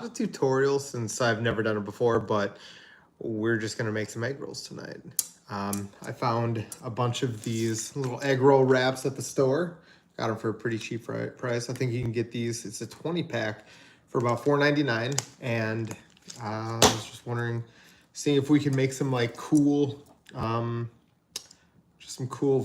a tutorial since I've never done it before, but we're just gonna make some egg rolls tonight. I found a bunch of these little egg roll wraps at the store. Got them for a pretty cheap price. I think you can get these, it's a 20 pack for about $4.99. And I was just wondering, seeing if we can make some like cool, just some cool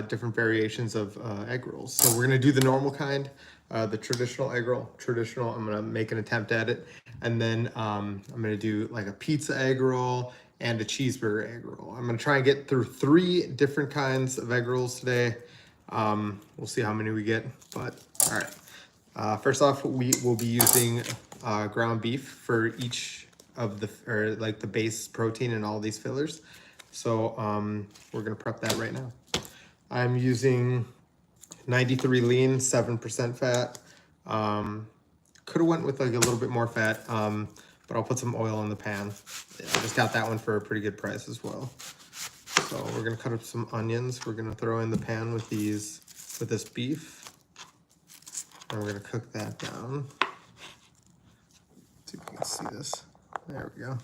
different variations of egg rolls. So we're gonna do the normal kind, the traditional egg roll. I'm gonna make an attempt at it. And then I'm gonna do like a pizza egg roll and a cheeseburger egg roll. I'm gonna try and get through 3 different kinds of egg rolls today. We'll see how many we get, but all right. First off, we will be using ground beef for each of the base protein and all these fillers. So we're gonna prep that right now. I'm using 93 lean, 7% fat. Could have went with like a little bit more fat, but I'll put some oil in the pan. I just got that one for a pretty good price as well. So we're gonna cut up some onions. We're gonna throw in the pan with this beef. And we're gonna cook that down. Let's see if you can see this. There we go.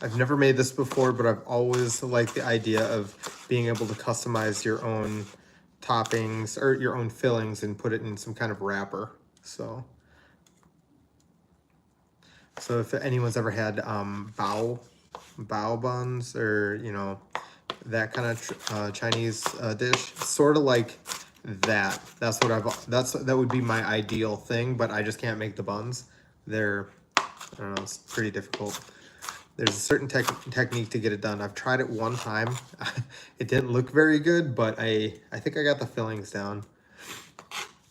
I've never made this before, but I've always liked the idea of being able to customize your own toppings or your own fillings and put it in some kind of wrapper. So if anyone's ever had bao buns, or you know, that kind of Chinese dish, sort of like that. That would be my ideal thing, but I just can't make the buns. I don't know, it's pretty difficult. There's a certain technique to get it done. I've tried it one time. It didn't look very good, but I think I got the fillings down.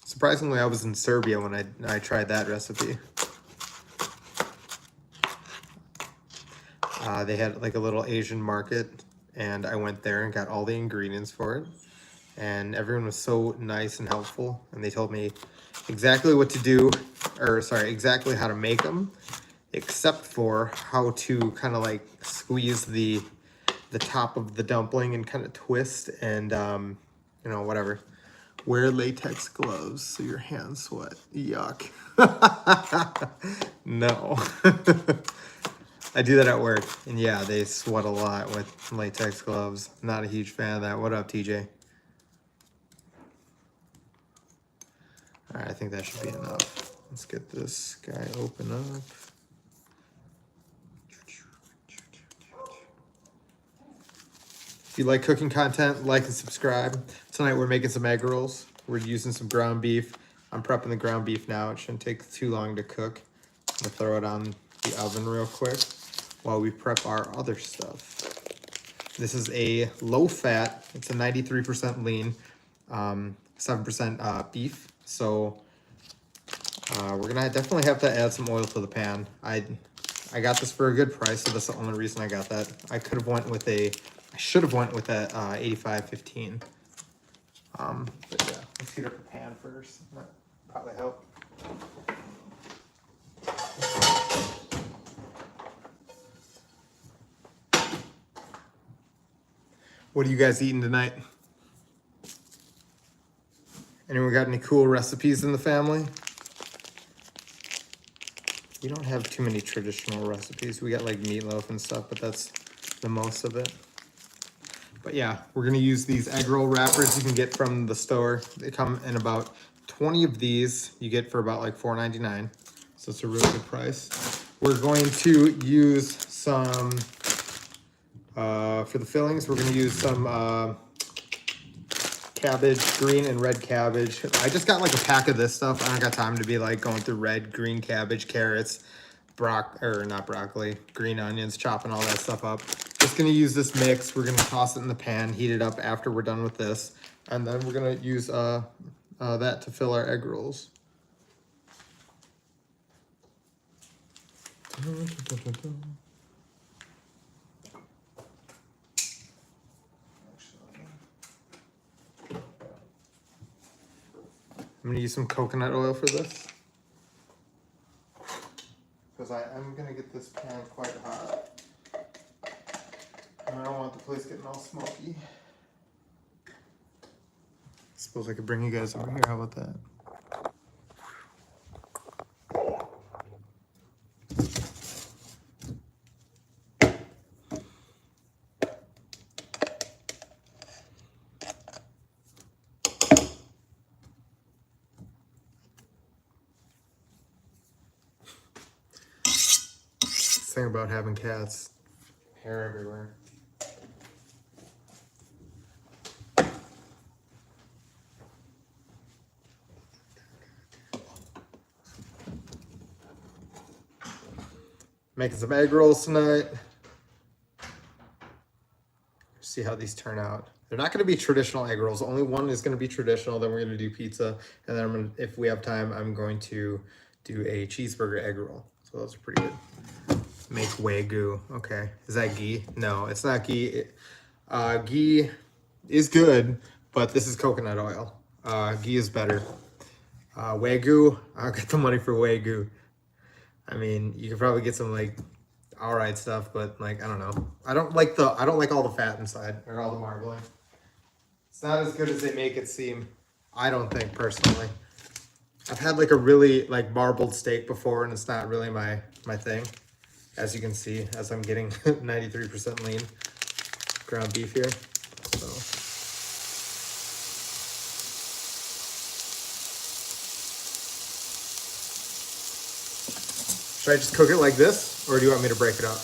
Surprisingly, I was in Serbia when I tried that recipe. They had like a little Asian market, and I went there and got all the ingredients for it. And everyone was so nice and helpful, and they told me exactly what to do, exactly how to make them, except for how to kind of like squeeze the top of the dumpling and kind of twist and, you know, whatever. Wear latex gloves so your hands sweat. Yuck. No. I do that at work, and yeah, they sweat a lot with latex gloves. Not a huge fan of that. What up, TJ? All right, I think that should be enough. Let's get this guy open up. If you like cooking content, like and subscribe. Tonight we're making some egg rolls. We're using some ground beef. I'm prepping the ground beef now. It shouldn't take too long to cook. I'm gonna throw it on the oven real quick while we prep our other stuff. This is a low fat, it's a 93% lean, 7% beef. So we're gonna definitely have to add some oil to the pan. I got this for a good price, so that's the only reason I got that. I should have went with that 85-15. But yeah, let's heat up the pan first. That probably help. What are you guys eating tonight? Anyone got any cool recipes in the family? We don't have too many traditional recipes. We got like meatloaf and stuff, but that's the most of it. But yeah, we're gonna use these egg roll wrappers you can get from the store. They come in about 20 of these. You get for about like $4.99. So it's a really good price. We're going to use some, for the fillings, we're gonna use some cabbage, green and red cabbage. I just got like a pack of this stuff. I don't got time to be like going through red, green cabbage, carrots, not broccoli, green onions, chopping all that stuff up. Just gonna use this mix. We're gonna toss it in the pan, heat it up after we're done with this. And then we're gonna use that to fill our egg rolls. I'm gonna use some coconut oil for this, because I am gonna get this pan quite hot. And I don't want the place getting all smoky. Suppose I could bring you guys over here. How about that? Thing about having cats, hair everywhere. Making some egg rolls tonight. See how these turn out. They're not going to be traditional egg rolls. Only one is going to be traditional. Then we're going to do pizza, and then I'm going to, if we have time, I'm going to do a cheeseburger egg roll. So those are pretty good. Make Wagyu. Okay. Is that ghee? No, it's not ghee. Ghee is good, but this is coconut oil. Ghee is better. Wagyu, I'll get the money for Wagyu. I mean, you could probably get some like all right stuff, but like I don't know. I don't like all the fat inside or all the marbling. It's not as good as they make it seem. I don't think personally. I've had like a really like marbled steak before, and it's not really my thing. As you can see, as I'm getting 93% lean ground beef here. So. Should I just cook it like this, or do you want me to break it up?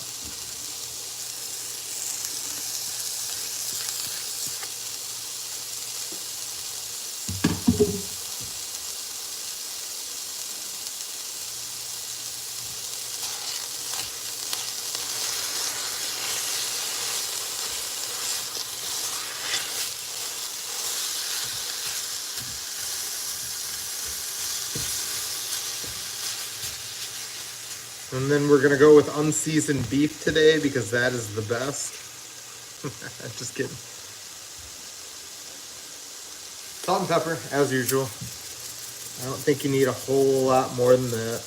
And then we're gonna go with unseasoned beef today because that is the best. Just kidding. Salt and pepper, as usual. I don't think you need a whole lot more than that.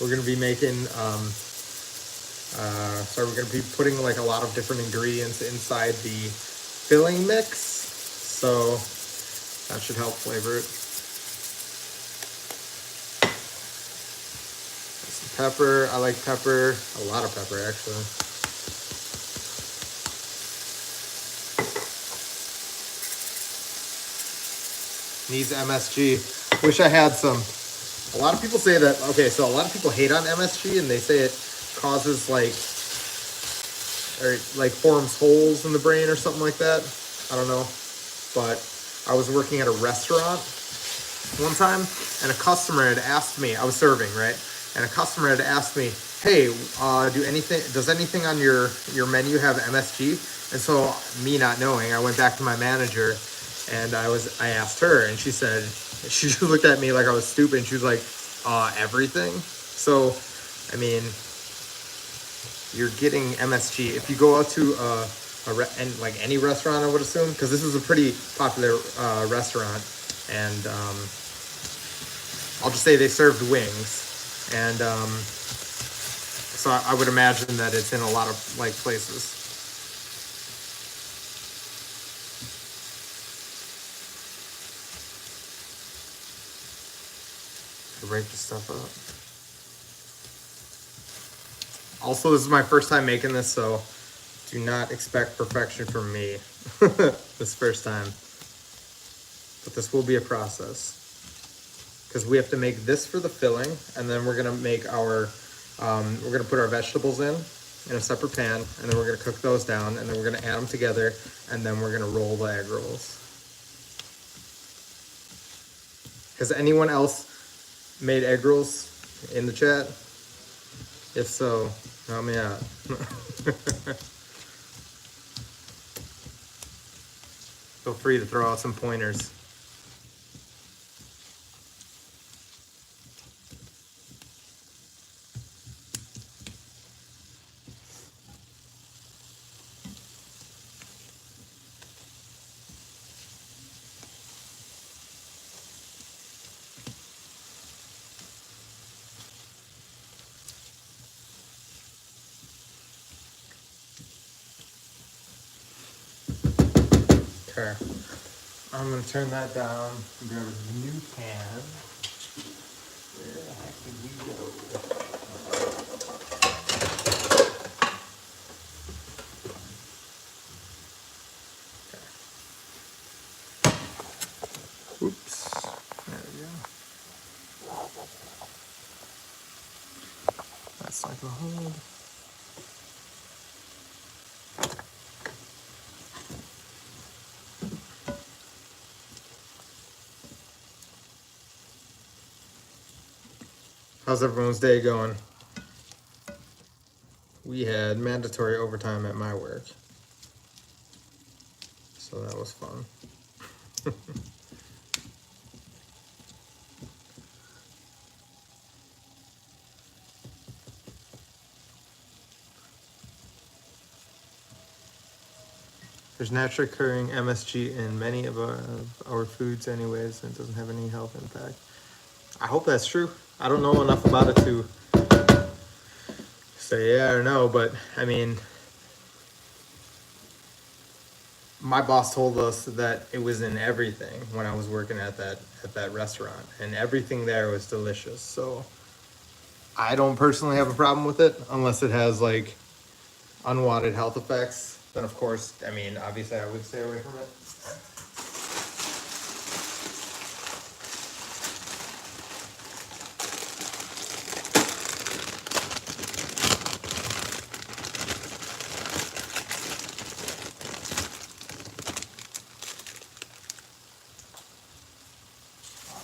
We're gonna be making, we're gonna be putting like a lot of different ingredients inside the filling mix. So that should help flavor it. Pepper, I like pepper, a lot of pepper actually. Needs MSG. Wish I had some. A lot of people say that, okay, so a lot of people hate on MSG and they say it causes like forms holes in the brain or something like that. I don't know. But I was working at a restaurant one time and a customer had asked me, I was serving, right? And a customer had asked me, hey, does anything on your menu have MSG? And so me not knowing, I went back to my manager and I asked her and she said, she looked at me like I was stupid and she was like, everything? So, I mean, you're getting MSG. If you go out to like any restaurant, I would assume, because this is a pretty popular restaurant, and I'll just say they served wings. And so I would imagine that it's in a lot of like places. To break this stuff up. Also, this is my first time making this, so do not expect perfection from me this first time. But this will be a process. Because we have to make this for the filling, and then we're gonna make our, we're gonna put our vegetables in a separate pan, and then we're gonna cook those down, and then we're gonna add them together, and then we're gonna roll the egg rolls. Has anyone else made egg rolls in the chat? If so, help me out. Feel free to throw out some pointers. Okay. I'm gonna turn that down and grab a new pan. Where the heck did we go? Oops. There we go. That's like a hold. How's everyone's day going? We had mandatory overtime at my work, so that was fun. There's naturally occurring MSG in many of our foods anyways, and it doesn't have any health impact. I hope that's true. I don't know enough about it to say yeah or no, but I mean, my boss told us that it was in everything when I was working at that restaurant, and everything there was delicious. So I don't personally have a problem with it unless it has like unwanted health effects. Then of course, I mean, obviously I would stay away from it.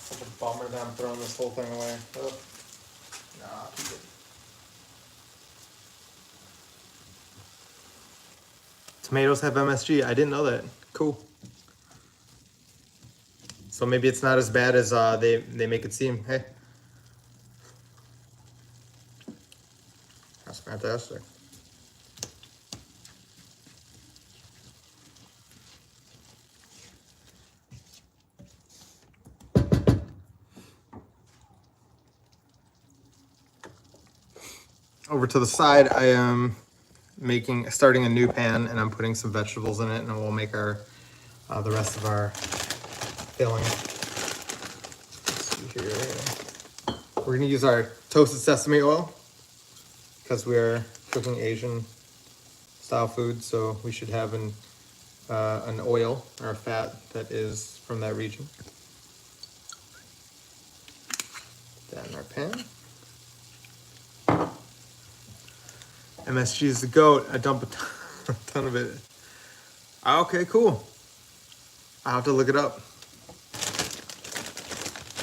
Such a bummer that I'm throwing this whole thing away. Ugh. Nah, keep it. Tomatoes have MSG. I didn't know that. Cool. So maybe it's not as bad as they make it seem. Hey, that's fantastic. Over to the side, I am starting a new pan, and I'm putting some vegetables in it, and we'll make our the rest of our filling. Let's see here. We're gonna use our toasted sesame oil because we're cooking Asian style food, so we should have an oil or a fat that is from that region. Put that in our pan. MSG is the goat. I dump a ton of it. Okay, cool. I'll have to look it up.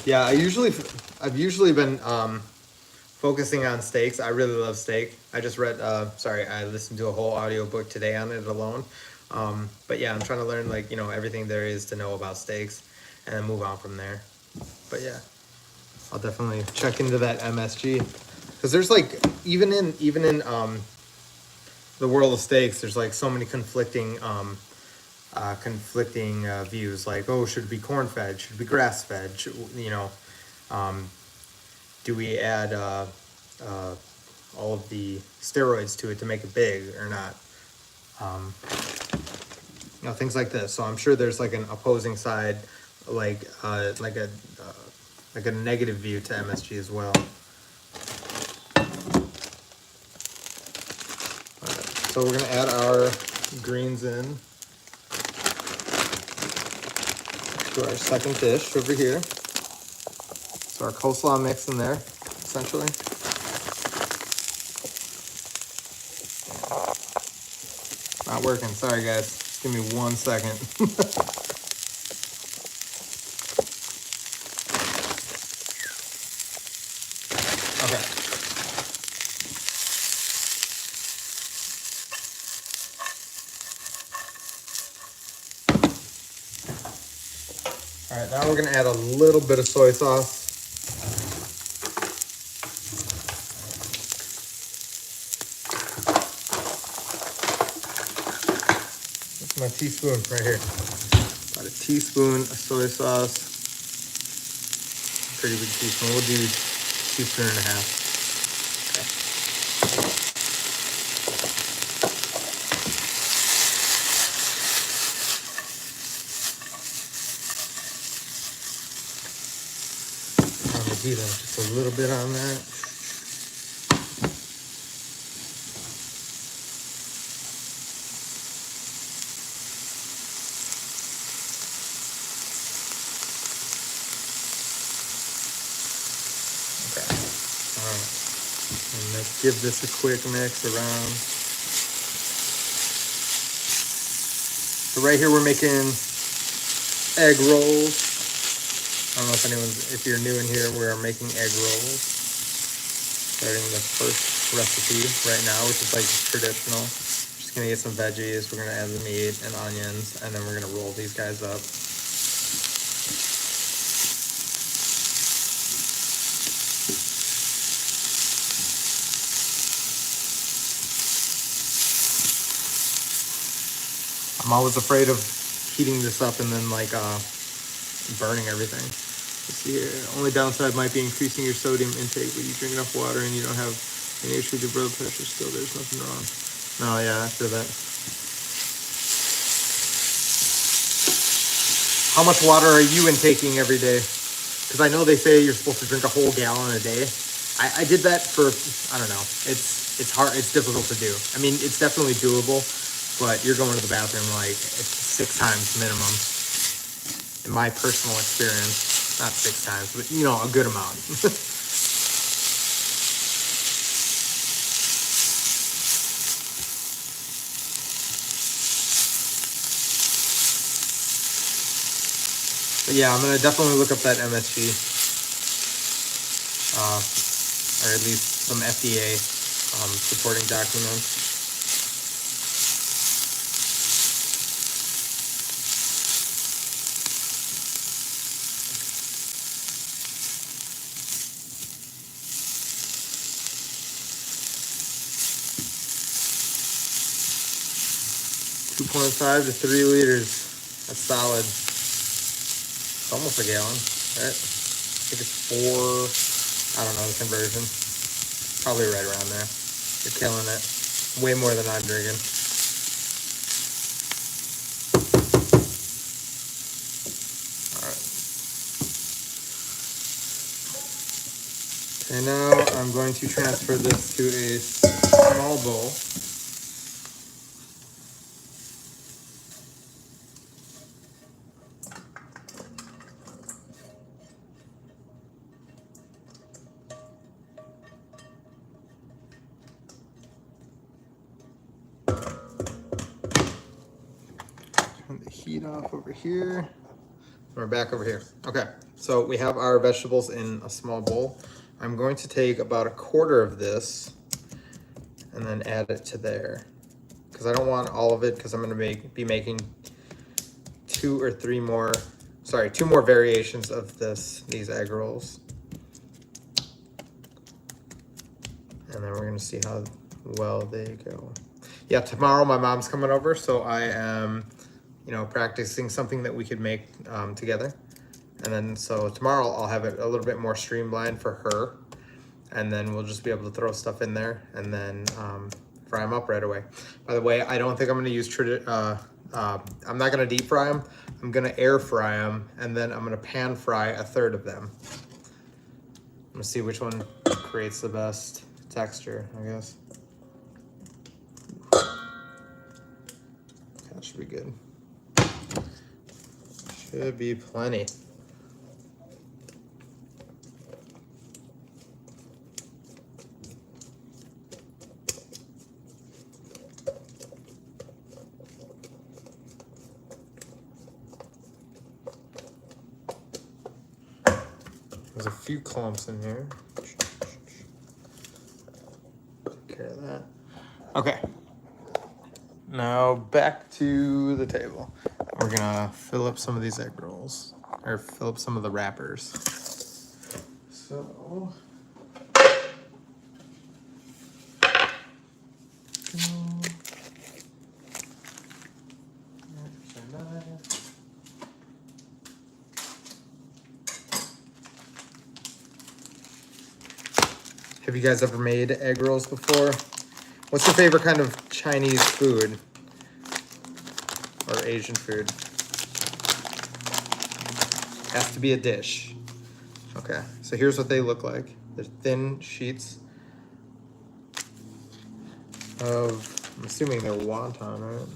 Yeah, I've usually been focusing on steaks. I really love steak. I just read, I listened to a whole audiobook today on it alone. But yeah, I'm trying to learn like, everything there is to know about steaks and then move on from there. But yeah, I'll definitely check into that MSG. Because there's like, even in the world of steaks, there's like so many conflicting views. Like, oh, should it be corn fed? Should it be grass fed? Do we add all of the steroids to it to make it big or not? Things like this. So I'm sure there's like an opposing side, like a negative view to MSG as well. So we're gonna add our greens in to our second dish over here. So our coleslaw mix in there, essentially. Not working, sorry guys. Just give me 1 second. Okay. All right, now we're gonna add a little bit of soy sauce. That's my teaspoon right here. About a teaspoon of soy sauce. Pretty big teaspoon. We'll do 1.5 teaspoons. heat up just a little bit on that. Okay. All right. And let's give this a quick mix around. So right here we're making egg rolls. I don't know if you're new in here, we are making egg rolls. Starting the first recipe right now, which is like traditional. Just gonna get some veggies, we're gonna add the meat and onions, and then we're gonna roll these guys up. I'm always afraid of heating this up and then like burning everything. Let's see here. Only downside might be increasing your sodium intake, but you drink enough water and you don't have any issue with your blood pressure. Still, there's nothing wrong. No, yeah, after that. How much water are you intaking every day? Because I know they say you're supposed to drink a whole gallon a day. I did that for, I don't know. It's hard. It's difficult to do. I mean, it's definitely doable, but you're going to the bathroom like 6 times minimum. In my personal experience. Not 6 times, but you know, a good amount. But yeah, I'm gonna definitely look up that MSG, or at least some FDA supporting documents. .5 to 3 liters. That's solid. It's almost a gallon, right? I think it's 4. I don't know the conversion. Probably right around there. You're killing it. Way more than I'm drinking. Alright. Okay, now I'm going to transfer this to a small bowl. Turn the heat off over here. We're back over here. Okay, so we have our vegetables in a small bowl. I'm going to take about 1/4 of this and then add it to there. Because I don't want all of it, because I'm going to be making 2 or 3 more, sorry, 2 more variations of these egg rolls. And then we're going to see how well they go. Yeah, tomorrow my mom's coming over, so I am, you know, practicing something that we could make together. And then so tomorrow I'll have it a little bit more streamlined for her, and then we'll just be able to throw stuff in there and then fry them up right away. By the way, I don't think I'm going to use I'm not going to deep fry them. I'm going to air fry them, and then I'm going to pan fry 1/3 of them. I'm going to see which one creates the best texture, I guess. That should be good. Should be plenty. There's a few clumps in here. Take care of that. Okay. Now back to the table. We're gonna fill up some of these egg rolls, or fill up some of the wrappers. So, have you guys ever made egg rolls before? What's your favorite kind of Chinese food or Asian food? Has to be a dish. Okay, so here's what they look like. They're thin sheets of, I'm assuming they're wonton, right?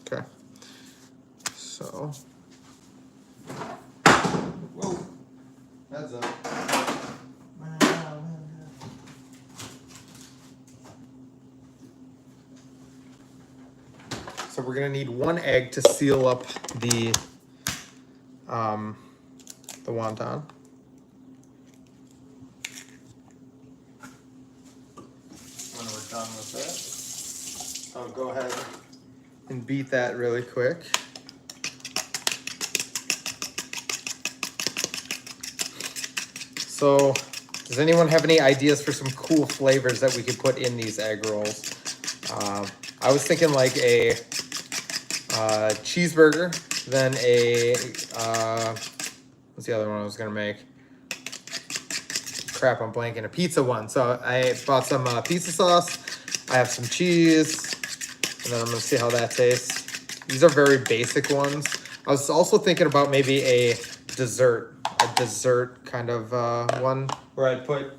Okay, so, whoa, heads up. So we're gonna need 1 egg to seal up the wonton. When we're done with that, I'll go ahead and beat that really quick. So, does anyone have any ideas for some cool flavors that we could put in these egg rolls? I was thinking like a cheeseburger, then a, what's the other one I was gonna make? Crap, I'm blanking. A pizza one. So I bought some pizza sauce. I have some cheese, and then I'm gonna see how that tastes. These are very basic ones. I was also thinking about maybe a dessert kind of one where I'd put,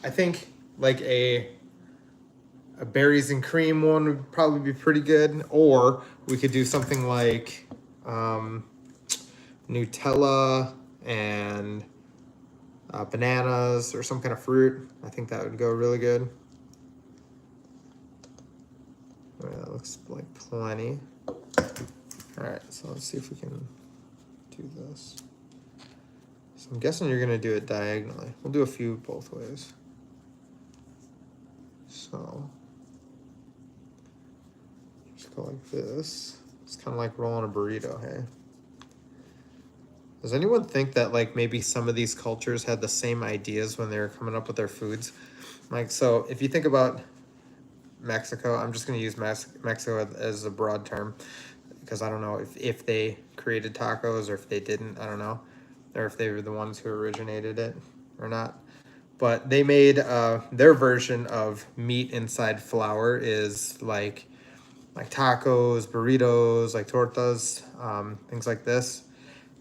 I think like a berries and cream one would probably be pretty good, or we could do something like Nutella and bananas or some kind of fruit. I think that would go really good. All right, that looks like plenty. All right, so let's see if we can do this. So I'm guessing you're gonna do it diagonally. We'll do a few both ways. So just go like this. It's kind of like rolling a burrito, hey? Does anyone think that like maybe some of these cultures had the same ideas when they were coming up with their foods? Like, so if you think about Mexico, I'm just gonna use Mexico as a broad term because I don't know if they created tacos or if they didn't, I don't know. Or if they were the ones who originated it or not. But they made their version of meat inside flour is like tacos, burritos, like tortas, things like this.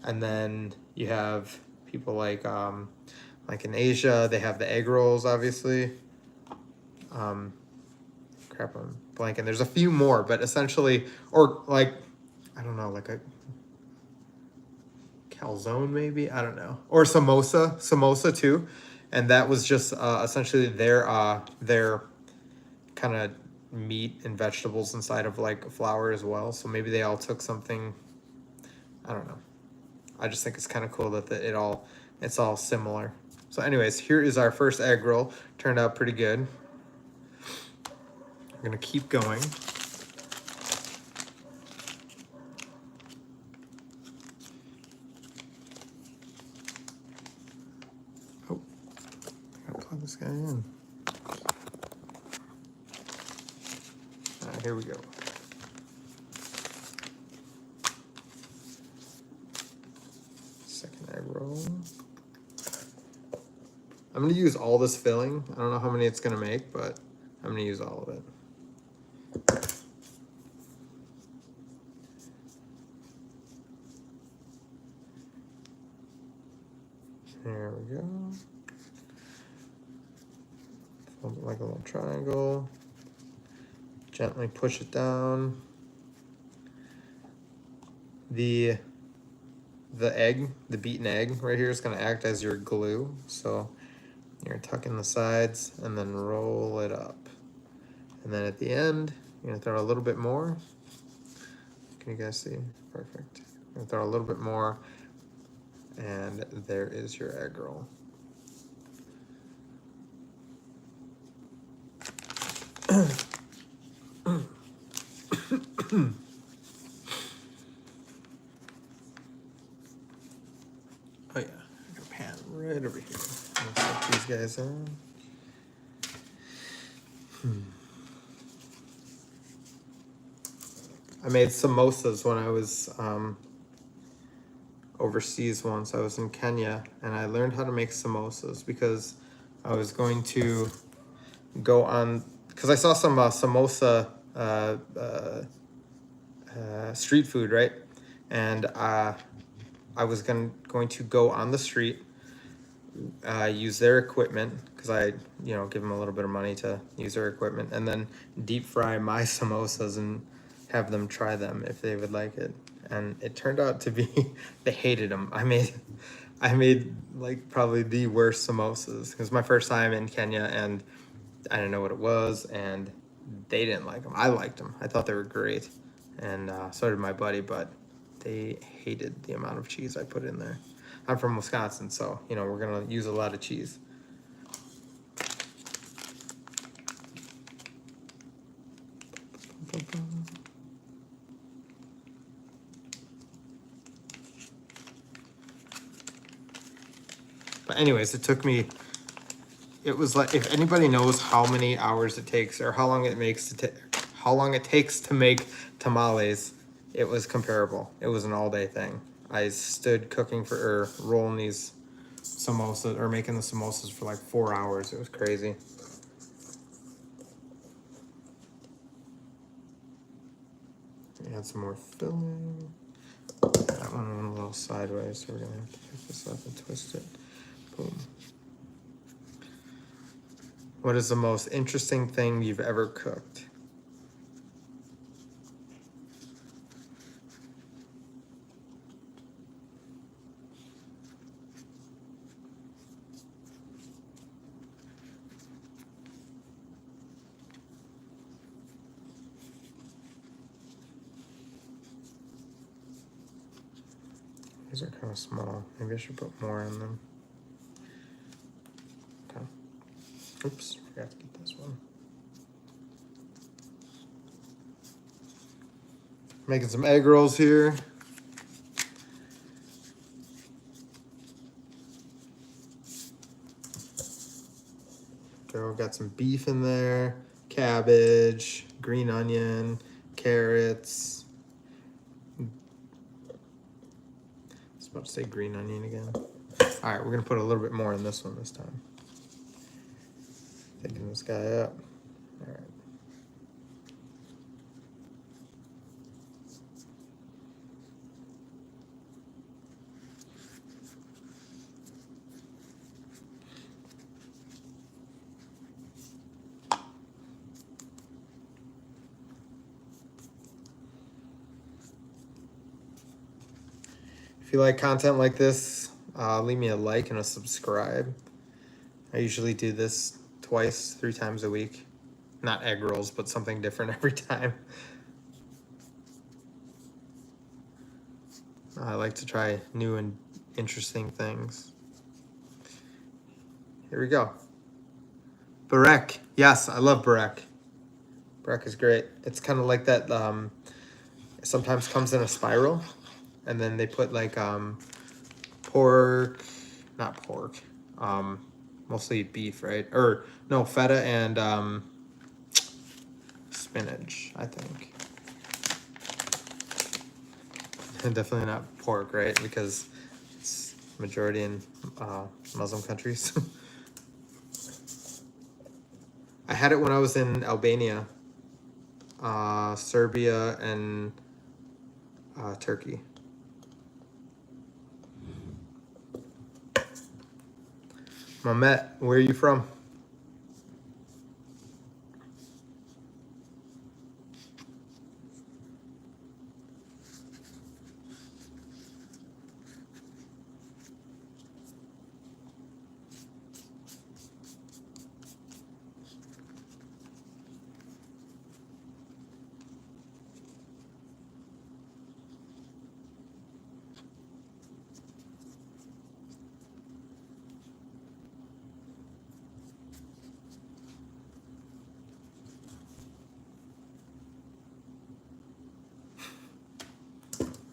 And then you have people like in Asia, they have the egg rolls, obviously. Crap, I'm blanking. There's a few more, but essentially, or like, I don't know, like a calzone maybe, I don't know, or samosa too, and that was just essentially their kind of meat and vegetables inside of like flour as well. So maybe they all took something, I don't know. I just think it's kind of cool that it's all similar. So anyways, here is our first egg roll. Turned out pretty good. I'm gonna keep going. Oh, I gotta plug this guy in. All right, here we go. Second egg roll. I'm gonna use all this filling. I don't know how many it's gonna make, but I'm gonna use all of it. There we go. Fold it like a little triangle. Gently push it down. The egg, the beaten egg right here is gonna act as your glue. So you're gonna tuck in the sides and then roll it up. And then at the end, you're gonna throw a little bit more. Can you guys see? Perfect. You're gonna throw a little bit more, and there is your egg roll. Oh yeah, I got a pan right over here. Let's put these guys in. I made samosas when I was overseas once. I was in Kenya, and I learned how to make samosas because I was going to go on, because I saw some samosa street food, right? And I was going to go on the street, use their equipment because I, give them a little bit of money to use their equipment, and then deep fry my samosas and have them try them if they would like it. And it turned out to be they hated them. I made like probably the worst samosas. It was my first time in Kenya, and I didn't know what it was, and they didn't like them. I liked them. I thought they were great, and so did my buddy, but they hated the amount of cheese I put in there. I'm from Wisconsin, so we're gonna use a lot of cheese. But anyways, it was like, if anybody knows how many hours it takes or how long it takes to make tamales, it was comparable. It was an all-day thing. I stood cooking or rolling these samosas or making the samosas for like 4 hours. It was crazy. Add some more filling. That one went a little sideways, so we're gonna have to pick this up and twist it. Boom. What is the most interesting thing you've ever cooked? These are kind of small. Maybe I should put more in them. Okay. Oops, forgot to get this one. Making some egg rolls here. Got some beef in there, cabbage, green onion, carrots. I was about to say green onion again. All right, we're gonna put a little bit more in this one this time. Thicken this guy up. All right. If you like content like this, leave me a like and a subscribe. I usually do this 3 times a week. Not egg rolls, but something different every time. I like to try new and interesting things. Here we go. Burek. Yes, I love burek. Burek is great. It's kind of like that, sometimes comes in a spiral. And then they put like mostly beef, right? Or no, feta and spinach, I think. And definitely not pork, right? Because it's majority in Muslim countries. I had it when I was in Albania, Serbia, and Turkey. Mamet, where are you from?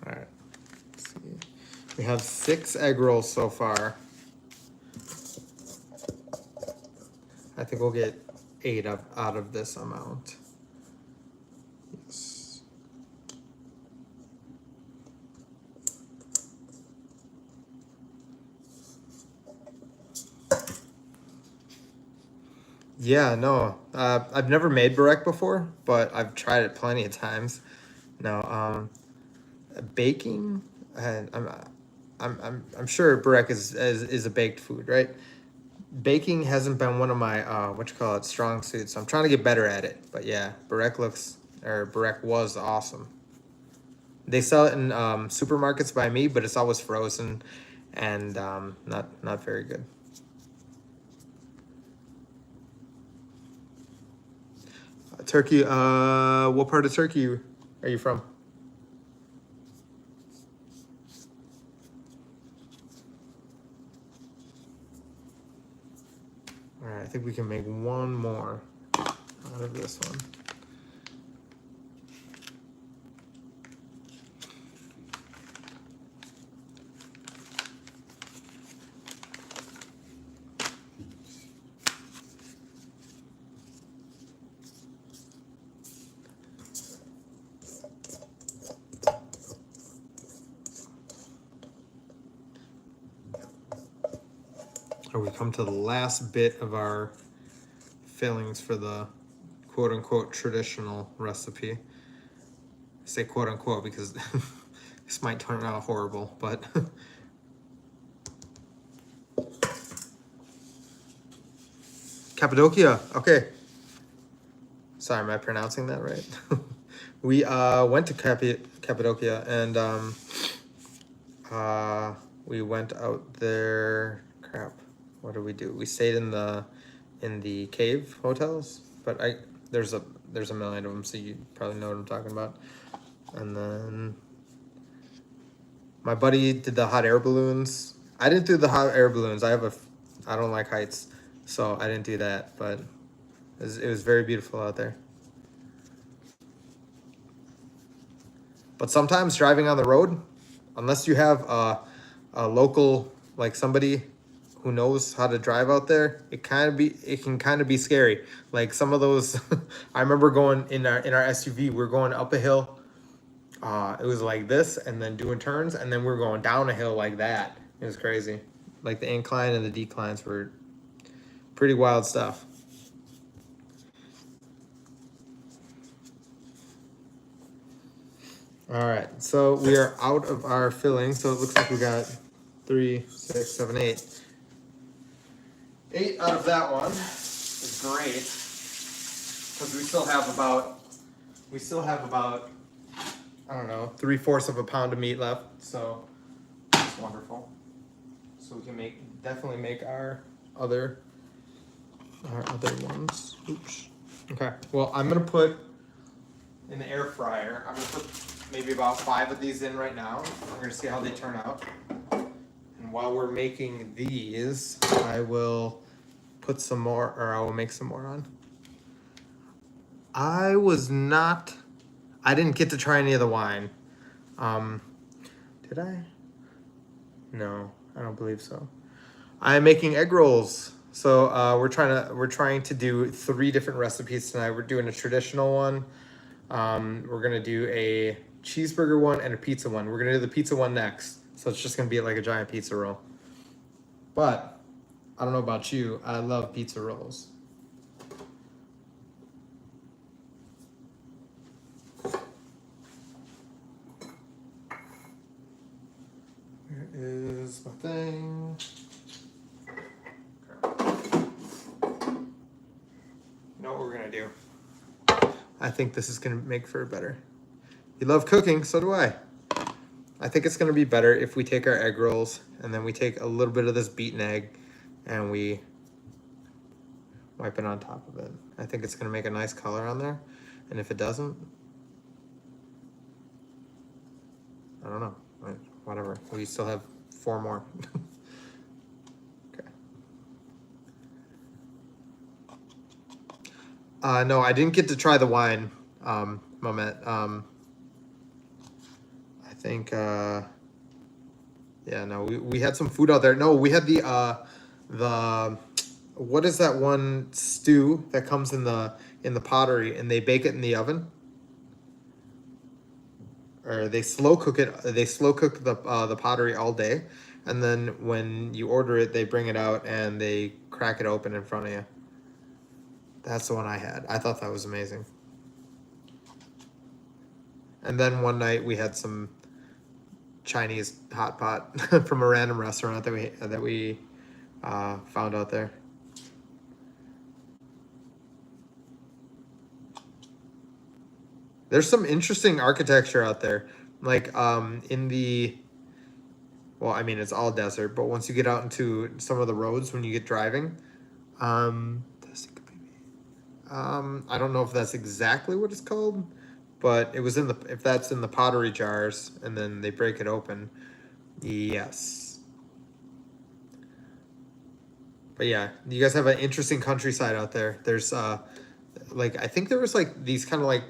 All right, let's see. We have 6 egg rolls so far. I think we'll get 8 out of this amount. Yes. Yeah, no. I've never made burek before, but I've tried it plenty of times. No, baking, and I'm sure burek is a baked food, right? Baking hasn't been one of my what you call it, strong suits. I'm trying to get better at it. But yeah, burek was awesome. They sell it in supermarkets by me, but it's always frozen and not very good. Turkey, what part of Turkey are you from? All right, I think we can make one more out of this one. Or we come to the last bit of our fillings for the quote unquote traditional recipe. I say quote unquote because this might turn out horrible, but Cappadocia. Okay. Sorry, am I pronouncing that right? We went to Cappadocia and we went out there. Crap. What did we do? We stayed in the cave hotels, but there's a million of them, so you probably know what I'm talking about. And then my buddy did the hot air balloons. I didn't do the hot air balloons. I don't like heights, so I didn't do that. But it was very beautiful out there. But sometimes driving on the road, unless you have a local, like somebody who knows how to drive out there, it can kind of be scary. Like some of those, I remember going in our SUV. We were going up a hill. It was like this, and then doing turns, and then we were going down a hill like that. It was crazy. Like the incline and the declines were pretty wild stuff. All right, so we are out of our filling. So it looks like we got 3, 6, 7, 8. 8 out of that one is great because we still have about I don't know 3/4 of a pound of meat left. So it's wonderful. So we can definitely make our other ones. Oops. Okay. Well, I'm gonna put in the air fryer. I'm gonna put maybe about 5 of these in right now. We're gonna see how they turn out. And while we're making these, I will put some more, or I will make some more on. I was not. I didn't get to try any of the wine. Um, did I? No, I don't believe so. I'm making egg rolls. So we're trying to do 3 different recipes tonight. We're doing a traditional one. We're gonna do a cheeseburger one and a pizza one. We're gonna do the pizza one next. So it's just gonna be like a giant pizza roll. But I don't know about you. I love pizza rolls. Here is my thing. You know what we're gonna do? I think this is gonna make for better. You love cooking, so do I. I think it's gonna be better if we take our egg rolls and then we take a little bit of this beaten egg and we wipe it on top of it. I think it's gonna make a nice color on there. And if it doesn't, I don't know. Whatever. We still have 4 more. Okay. No, I didn't get to try the wine, Mamet. I think, yeah, no, we had some food out there. No, we had what is that one stew that comes in the pottery and they bake it in the oven? Or they slow cook it. They slow cook the pottery all day, and then when you order it, they bring it out and they crack it open in front of you. That's the one I had. I thought that was amazing. And then one night we had some Chinese hot pot from a random restaurant that we found out there. There's some interesting architecture out there, like in the. Well, I mean it's all desert, but once you get out into some of the roads when you get driving, um, I don't know if that's exactly what it's called, but it was in the if that's in the pottery jars and then they break it open. Yes. But yeah, you guys have an interesting countryside out there. There's like I think there was like these kind of like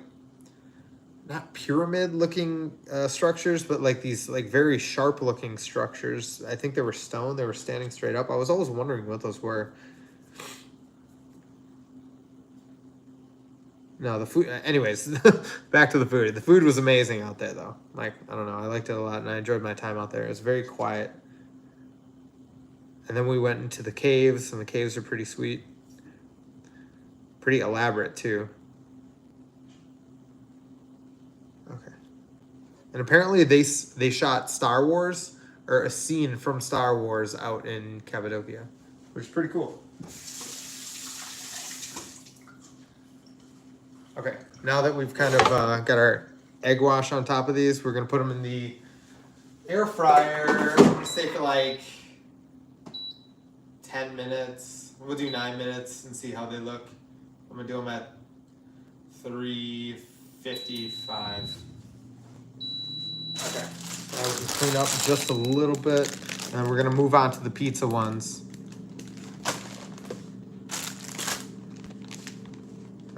not pyramid looking structures, but like these like very sharp looking structures. I think they were stone. They were standing straight up. I was always wondering what those were. No, the food. Anyways, back to the food. The food was amazing out there, though. Like I don't know, I liked it a lot, and I enjoyed my time out there. It was very quiet. And then we went into the caves, and the caves are pretty sweet, pretty elaborate too. Okay. And apparently they shot Star Wars or a scene from Star Wars out in Cappadocia, which is pretty cool. Okay, now that we've kind of got our egg wash on top of these, we're gonna put them in the air fryer. I'm gonna say for like 10 minutes. We'll do 9 minutes and see how they look. I'm gonna do them at 355. Okay, now we can clean up just a little bit, and we're gonna move on to the pizza ones.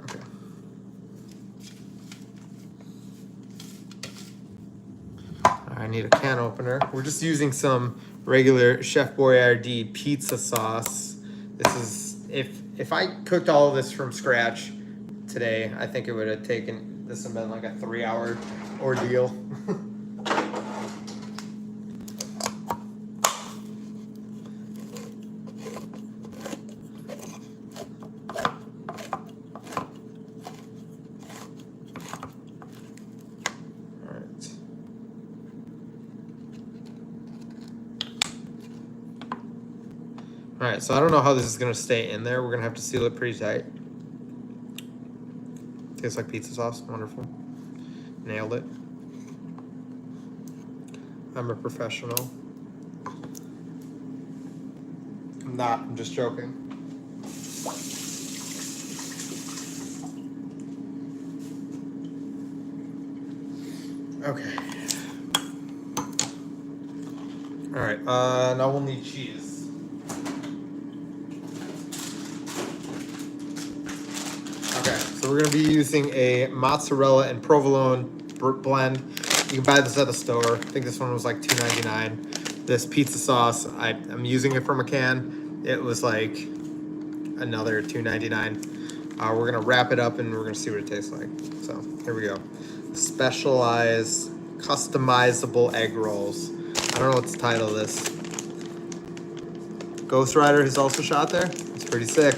Okay. I need a can opener. We're just using some regular Chef Boyardee pizza sauce. This is if I cooked all of this from scratch today, I think it would have taken this have been like a 3-hour ordeal. All right, so I don't know how this is gonna stay in there. We're gonna have to seal it pretty tight. Tastes like pizza sauce, wonderful. Nailed it. I'm a professional. I'm not, I'm just joking. Okay. All right, now we'll need cheese. Okay, so we're gonna be using a mozzarella and provolone blend. You can buy this at the store. I think this one was like $2.99. This pizza sauce, I'm using it from a can. It was like another $2.99. We're gonna wrap it up and we're gonna see what it tastes like. So here we go. Specialized, customizable egg rolls. I don't know what the title of this. Ghost Rider has also shot there. It's pretty sick.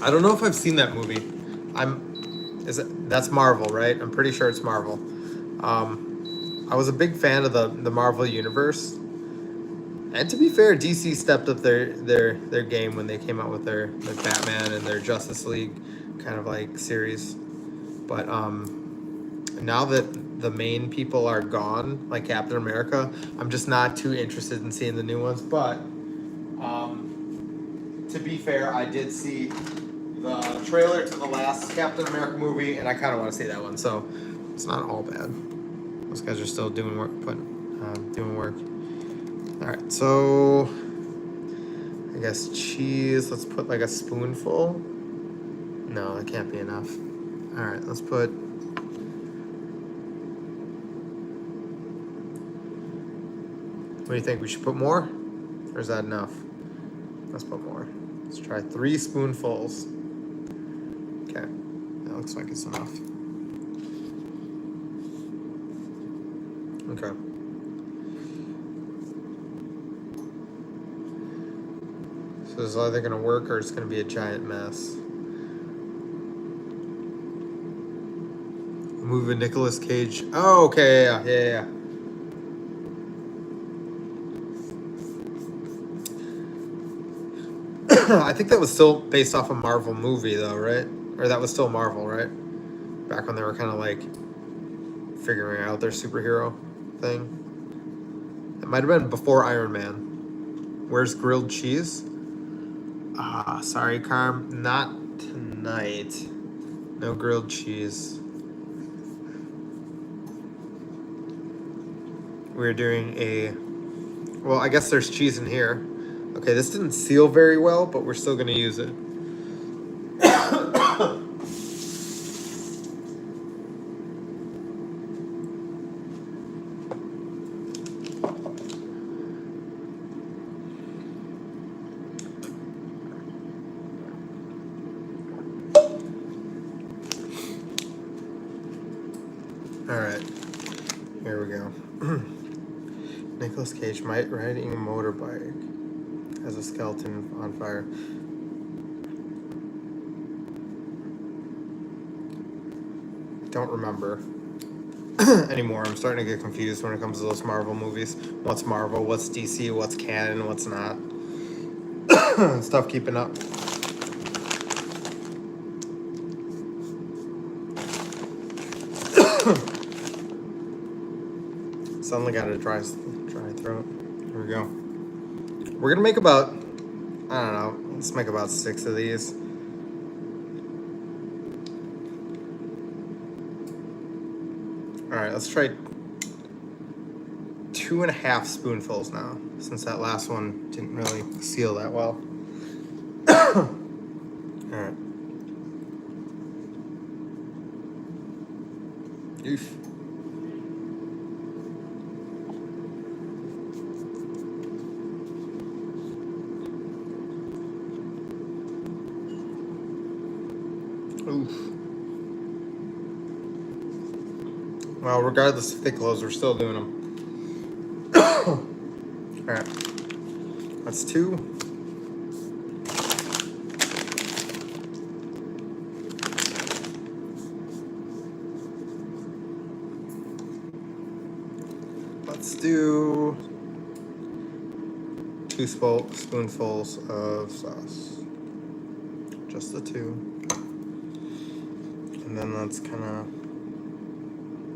I don't know if I've seen that movie. That's Marvel, right? I'm pretty sure it's Marvel. I was a big fan of the Marvel universe. And to be fair, DC stepped up their game when they came out with their Batman and their Justice League kind of like series. But now that the main people are gone, like Captain America, I'm just not too interested in seeing the new ones. But to be fair, I did see the trailer to the last Captain America movie, and I kind of want to see that one. So it's not all bad. Those guys are still doing work, doing work. All right, so I guess cheese. Let's put like a spoonful. No, that can't be enough. All right, let's put. What do you think? We should put more, or is that enough? Let's put more. Let's try 3 spoonfuls. Okay, that looks like it's enough. Okay. So So is it either gonna work or it's gonna be a giant mess. Move a Nicolas Cage. Oh, okay, yeah. I think that was still based off a Marvel movie, though, right? Or that was still Marvel, right? Back when they were kind of like figuring out their superhero thing. It might have been before Iron Man. Where's grilled cheese? Sorry, Carm. Not tonight. No grilled cheese. We're doing a... Well, I guess there's cheese in here. Okay, this didn't seal very well, but we're still going to use it. Alright, here we go. Nicolas Cage might riding a motorbike as a skeleton on fire. Don't remember anymore. I'm starting to get confused when it comes to those Marvel movies. What's Marvel, what's DC, what's canon, what's not. It's tough keeping up. Suddenly got a dry throat. Here we go. We're gonna make about, I don't know, let's make about 6 of these. Alright, let's try 2.5 spoonfuls now, since that last one didn't really seal that well. Alright. Oof. Oof. Well, regardless if they close, we're still doing them. Alright. That's 2. Let's do 2 spoonfuls of sauce. Just the 2. And then let's kind of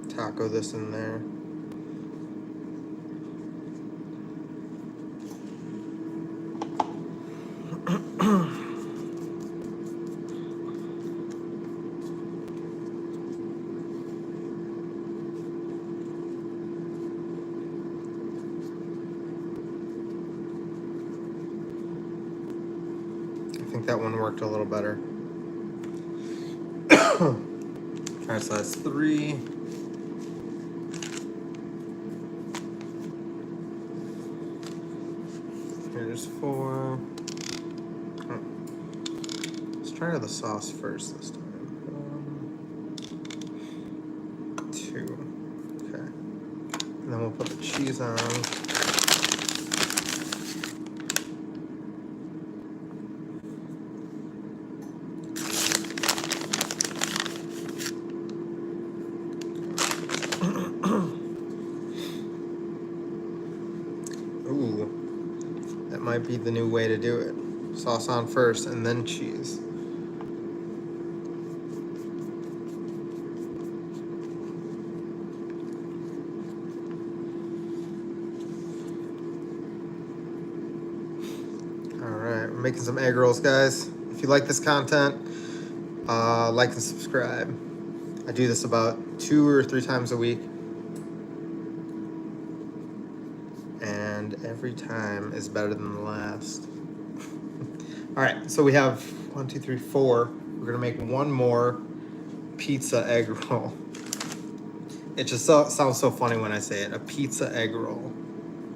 taco this in there. I think that one worked a little better. Alright, so that's 3. Here's 4. Oh. Let's try the sauce first this time. 1, 2. Okay. And then we'll put the cheese on. Ooh, that might be the new way to do it. Sauce on first and then cheese. Alright, we're making some egg rolls, guys. If you like this content, like and subscribe. I do this about 2 or 3 times a week. And every time is better than the last. Alright, so we have 1, 2, 3, 4. We're gonna make 1 more pizza egg roll. It just sounds so funny when I say it. A pizza egg roll.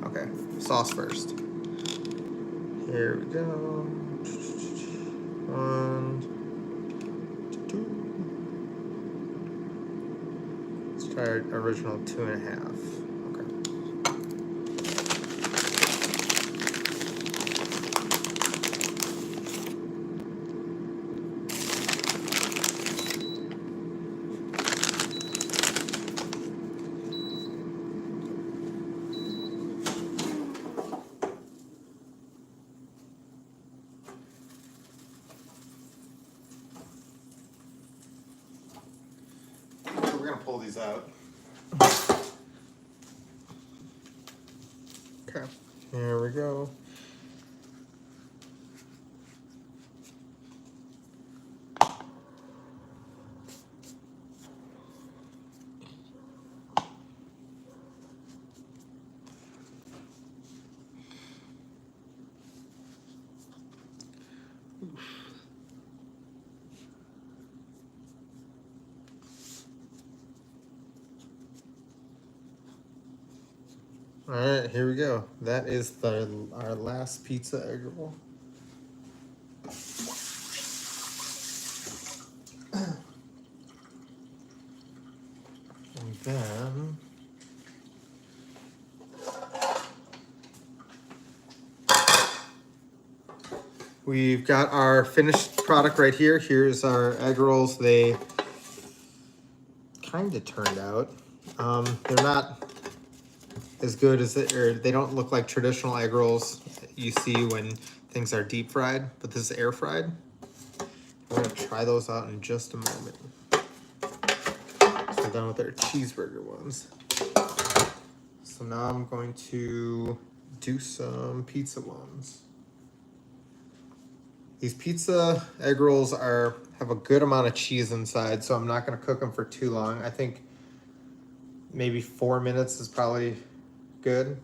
Okay, sauce first. Here we go. 1, 2. Let's try our original 2.5. pull these out. Okay, here we go. All right, here we go. That is our last pizza egg roll. And then we've got our finished product right here. Here's our egg rolls. They kind of turned out. They're not as good as they don't look like traditional egg rolls you see when things are deep fried, but this is air fried. We're gonna try those out in just a moment. So we're done with our cheeseburger ones. So now I'm going to do some pizza ones. These pizza egg rolls have a good amount of cheese inside, so I'm not gonna cook them for too long. I think maybe 4 minutes is probably good.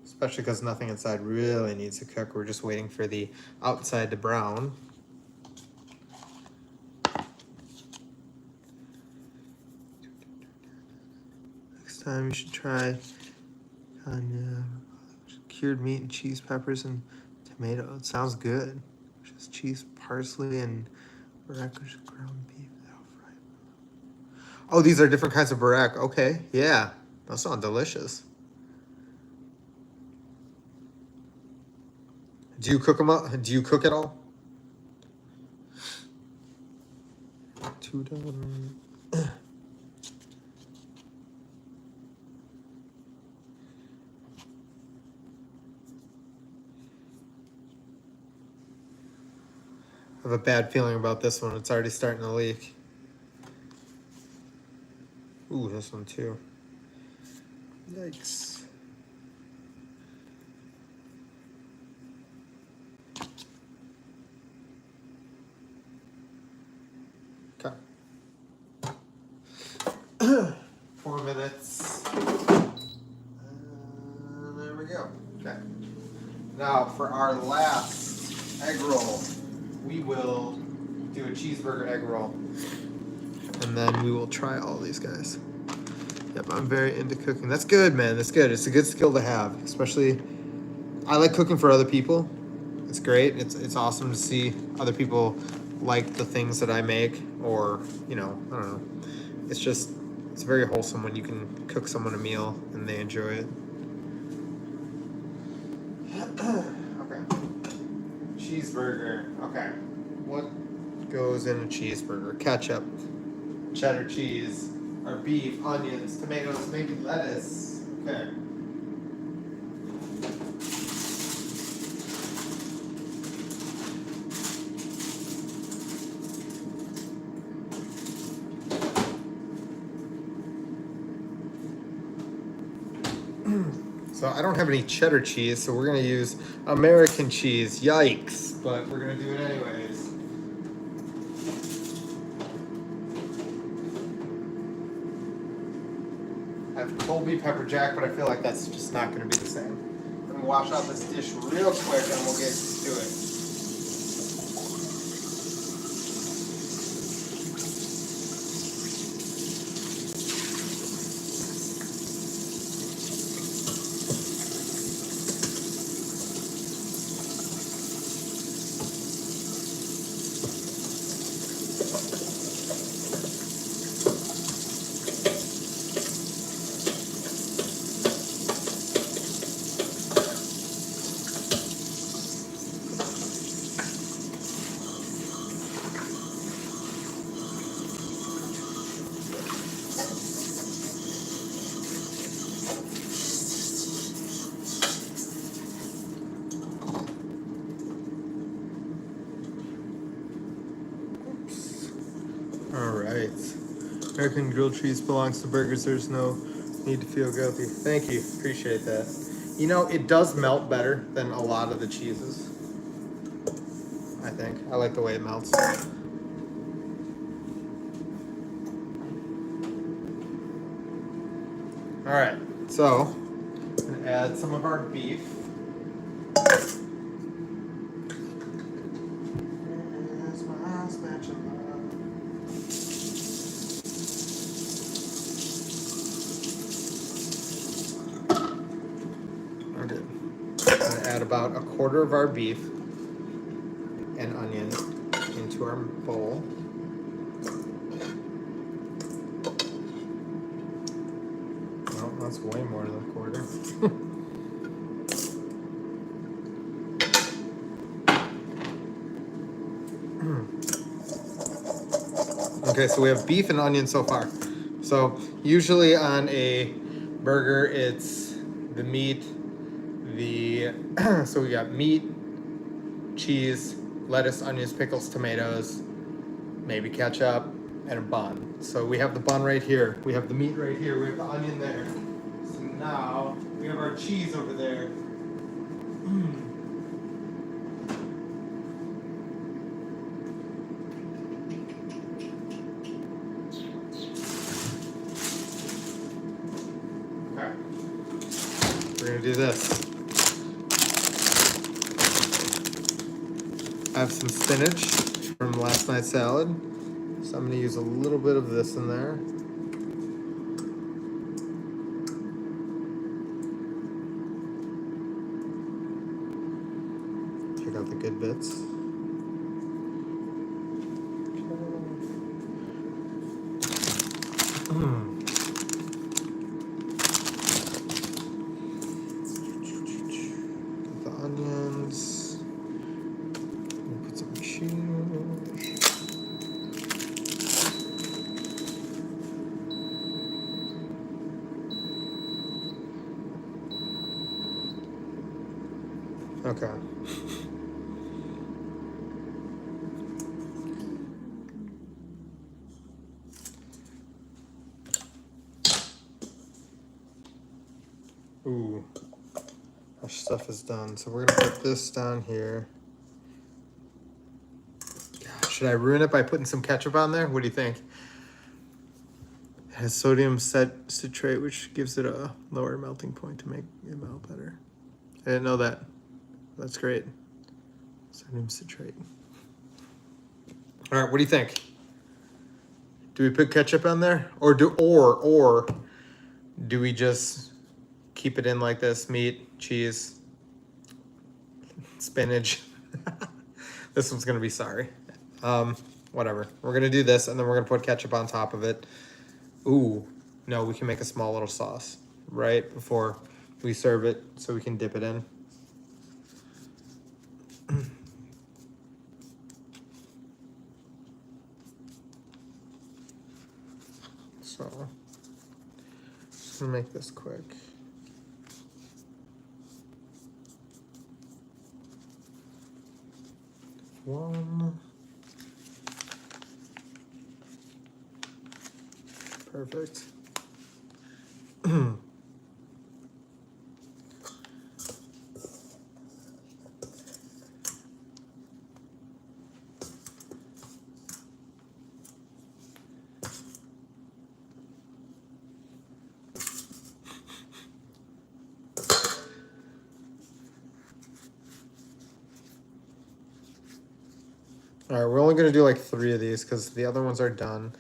Especially because nothing inside really needs to cook. We're just waiting for the outside to brown. Next time you should try cured meat and cheese, peppers, and tomato. It sounds good. Just cheese, parsley, and Barack ground beef. Oh, these are different kinds of Barack. Okay, yeah, those sound delicious. Do you cook them up? Do you cook it all? I have a bad feeling about this one. It's already starting to leak. Ooh, this one too. Yikes. Okay. 4 minutes. There we go. Okay. Now for our last egg roll, we will do a cheeseburger egg roll. And then we will try all these guys. Yep, I'm very into cooking. That's good, man. That's good. It's a good skill to have. Especially, I like cooking for other people. It's great. It's awesome to see other people like the things that I make. Or, I don't know. It's very wholesome when you can cook someone a meal and they enjoy it. Okay. Cheeseburger. Okay. What goes in a cheeseburger? Ketchup, cheddar cheese, or beef, onions, tomatoes, maybe lettuce. Okay. So I don't have any cheddar cheese, so we're gonna use American cheese. Yikes, but we're gonna do it anyways. I have Colby pepper jack, but I feel like that's just not gonna be the same. I'm gonna wash out this dish real quick and we'll get to it. American grilled cheese belongs to burgers. There's no need to feel guilty. Thank you. Appreciate that. You know, it does melt better than a lot of the cheeses. I think. I like the way it melts. All right, so I'm gonna add some of our beef. Here's my spatula. Okay, I'm gonna add about a quarter of our beef and onion into our bowl. Well, that's way more than a quarter. Okay, so we have beef and onion so far. So usually on a burger, it's the meat, so we got meat, cheese, lettuce, onions, pickles, tomatoes, maybe ketchup, and a bun. So we have the bun right here. We have the meat right here. We have the onion there. So now we have our cheese over there. Okay. We're gonna do this. I have some spinach from last night's salad. So I'm gonna use a little bit of this in there. Pick out the good bits. Get the onions. Put some cheese. Okay. Ooh, our stuff is done. So we're gonna put this down here. God, should I ruin it by putting some ketchup on there? What do you think? It has sodium citrate, which gives it a lower melting point to make it melt better. I didn't know that. That's great. Sodium citrate. All right, what do you think? Do we put ketchup on there, or do we just keep it in like this? Meat, cheese, spinach. This one's gonna be sorry. Whatever. We're gonna do this, and then we're gonna put ketchup on top of it. Ooh, no, we can make a small little sauce right before we serve it, so we can dip it in. So, just gonna make this quick. One. Perfect. All right, we're only gonna do like 3 of these because the other ones are done,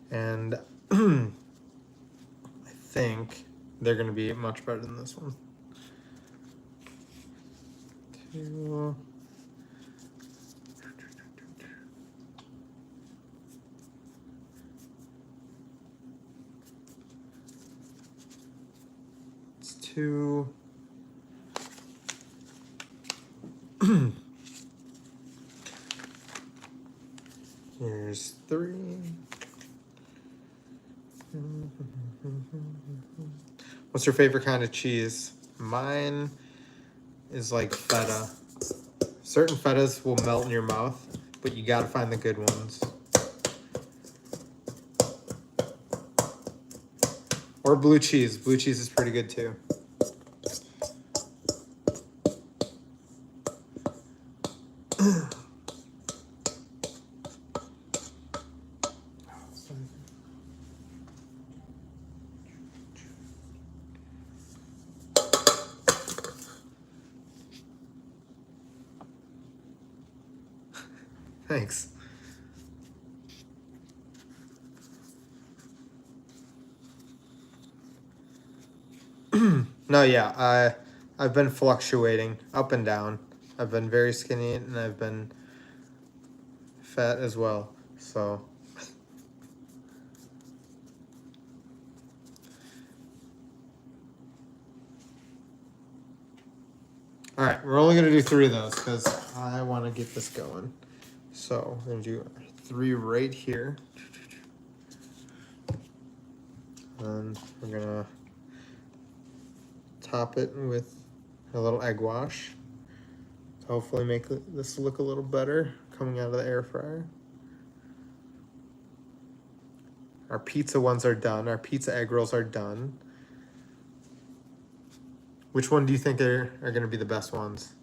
and I think they're gonna be much better than this one. 2. It's 2. Here's 3. What's your favorite kind of cheese? Mine is like feta. Certain fetas will melt in your mouth, but you gotta find the good ones. Or blue cheese. Blue cheese is pretty good too. Thanks. No, yeah, I've been fluctuating up and down. I've been very skinny and I've been fat as well. So all right, we're only gonna do 3 of those because I want to get this going. So we're gonna do 3 right here, and we're gonna top it with a little egg wash to hopefully make this look a little better coming out of the air fryer. Our pizza ones are done. Our pizza egg rolls are done. Which one do you think are going to be the best ones?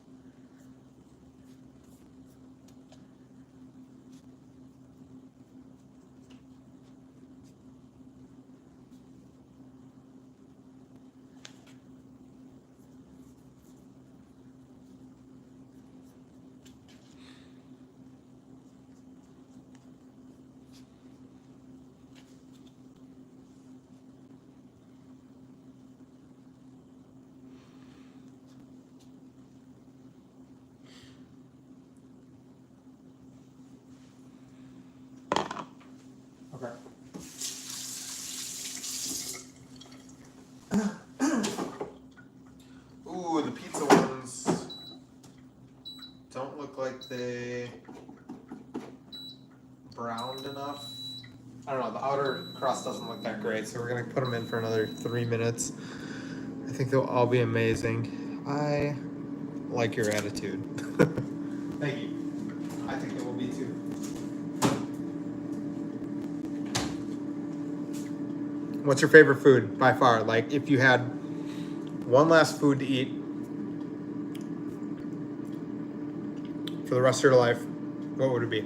Okay. Ooh, the pizza ones don't look like they browned enough. I don't know, the outer crust doesn't look that great, so we're gonna put them in for another 3 minutes. I think they'll all be amazing. I like your attitude. Thank you. I think it will be too. What's your favorite food by far? Like, if you had one last food to eat for the rest of your life, what would it be?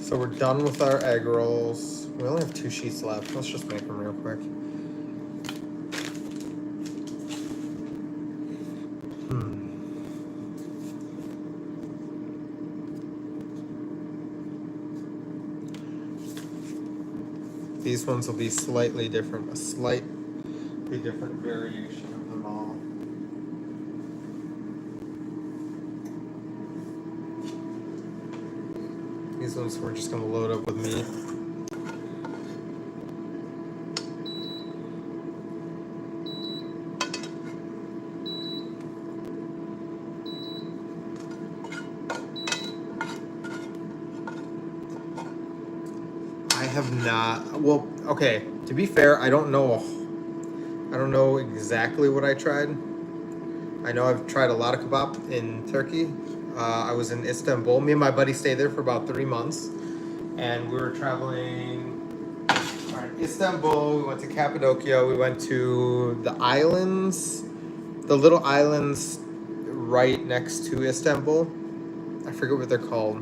So we're done with our egg rolls. We only have 2 sheets left. Let's just make them real quick. These ones will be slightly different, a slightly different variation of them all. These ones we're just gonna load up with meat. I have not, well, okay, to be fair, I don't know exactly what I tried. I know I've tried a lot of kebab in Turkey. I was in Istanbul. Me and my buddy stayed there for about 3 months, and we were traveling Istanbul, we went to Cappadocia, we went to the islands, the little islands right next to Istanbul. I forget what they're called,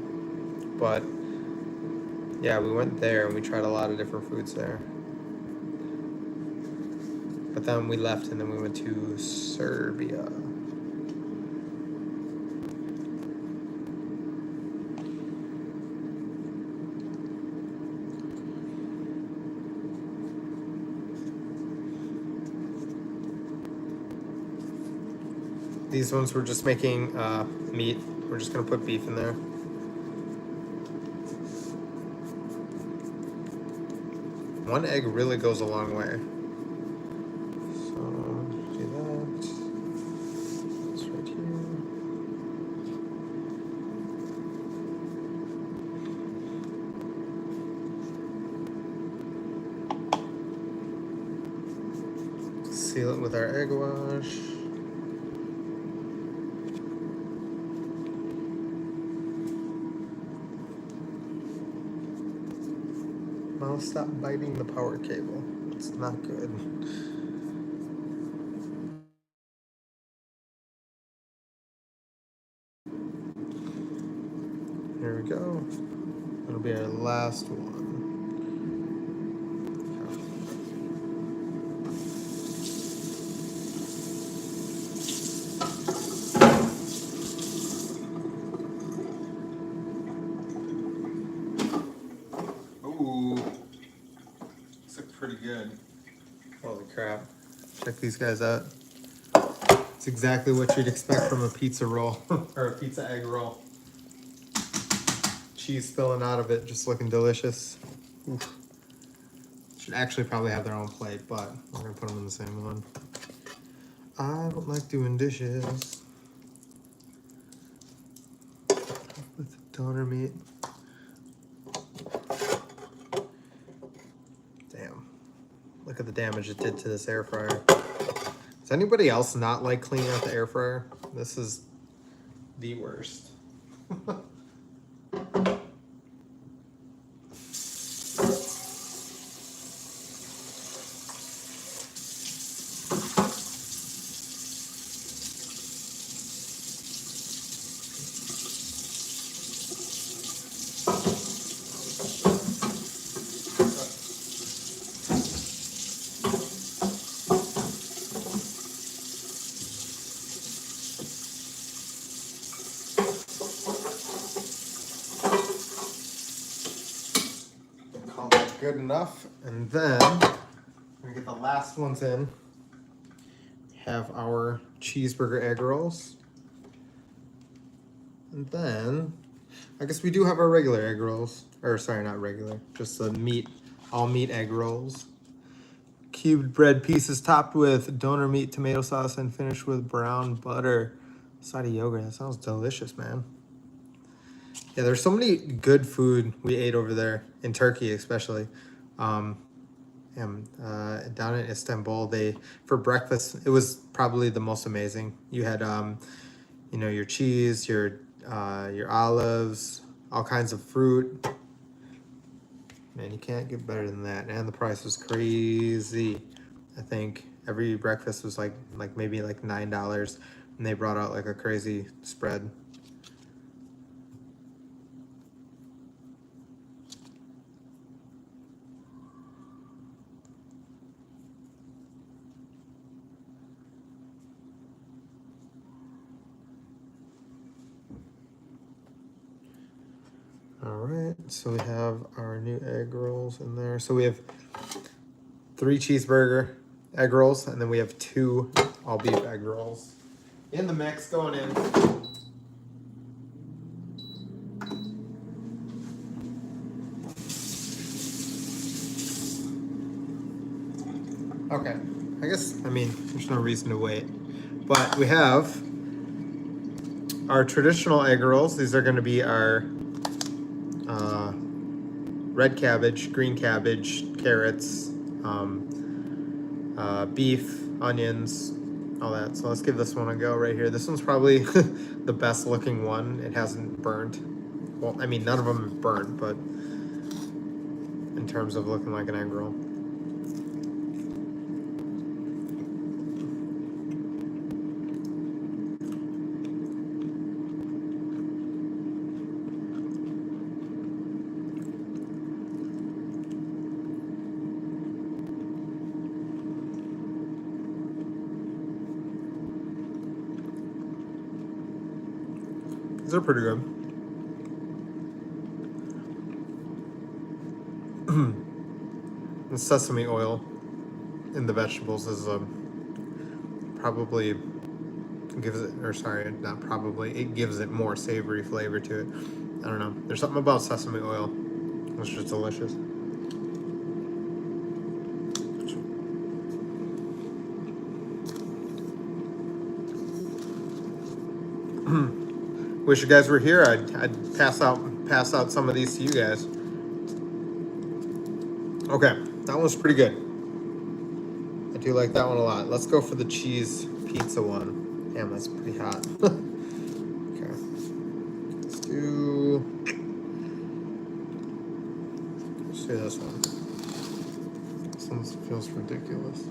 but yeah, we went there and we tried a lot of different foods there. But then we left and then we went to Serbia. These ones we're just making meat. We're just gonna put beef in there. One egg really goes a long way. So do that. It's right here. Seal it with our egg wash. stop biting the power cable. It's not good. Here we go. That'll be our last one. Ooh, this looks pretty good. Holy crap. Check these guys out. It's exactly what you'd expect from a pizza roll or a pizza egg roll. Cheese spilling out of it, just looking delicious. Oof. Should actually probably have their own plate, but we're gonna put them in the same one. I don't like doing dishes with donor meat. Damn. Look at the damage it did to this air fryer. Does anybody else not like cleaning out the air fryer? This is the worst. Call that good enough. And then we're gonna get the last ones in. Have our cheeseburger egg rolls. And then I guess we do have our regular egg rolls. Or sorry, not regular, just the meat, all meat egg rolls. Cubed bread pieces topped with donor meat, tomato sauce, and finished with brown butter. Side of yogurt. That sounds delicious, man. Yeah, there's so many good food we ate over there in Turkey, especially. Down in Istanbul, for breakfast it was probably the most amazing. You had you know, your cheese, your olives, all kinds of fruit. Man, you can't get better than that. And the price was crazy. I think every breakfast was like maybe like $9, and they brought out like a crazy spread. All right, so we have our new egg rolls in there. So we have 3 cheeseburger egg rolls, and then we have 2 all beef egg rolls in the mix going in. Okay, I mean, there's no reason to wait, but we have our traditional egg rolls. These are going to be our red cabbage, green cabbage, carrots, beef, onions, all that. So let's give this one a go right here. This one's probably the best looking one. It hasn't burnt. Well, I mean, none of them burnt, but in terms of looking like an egg roll. They're pretty good. The sesame oil in the vegetables is probably gives it, or sorry, not probably, it gives it more savory flavor to it. I don't know. There's something about sesame oil. It's just delicious. Wish you guys were here. I'd pass out some of these to you guys. Okay, that one's pretty good. I do like that one a lot. Let's go for the cheese pizza one. Damn, that's pretty hot. Okay, let's do this one. one feels ridiculous.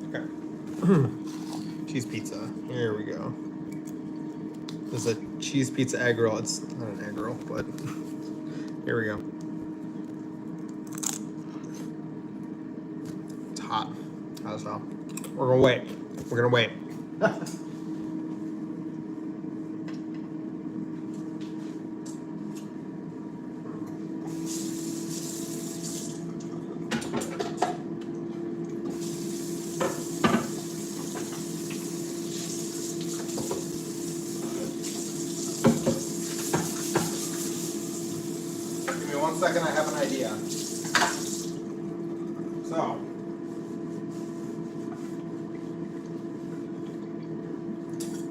Okay. Cheese pizza. Here we go. This is a cheese pizza egg roll. It's not an egg roll, but here we go. It's hot. Hot as hell. We're gonna wait. We're gonna wait. Give me 1 second, I have an idea. So,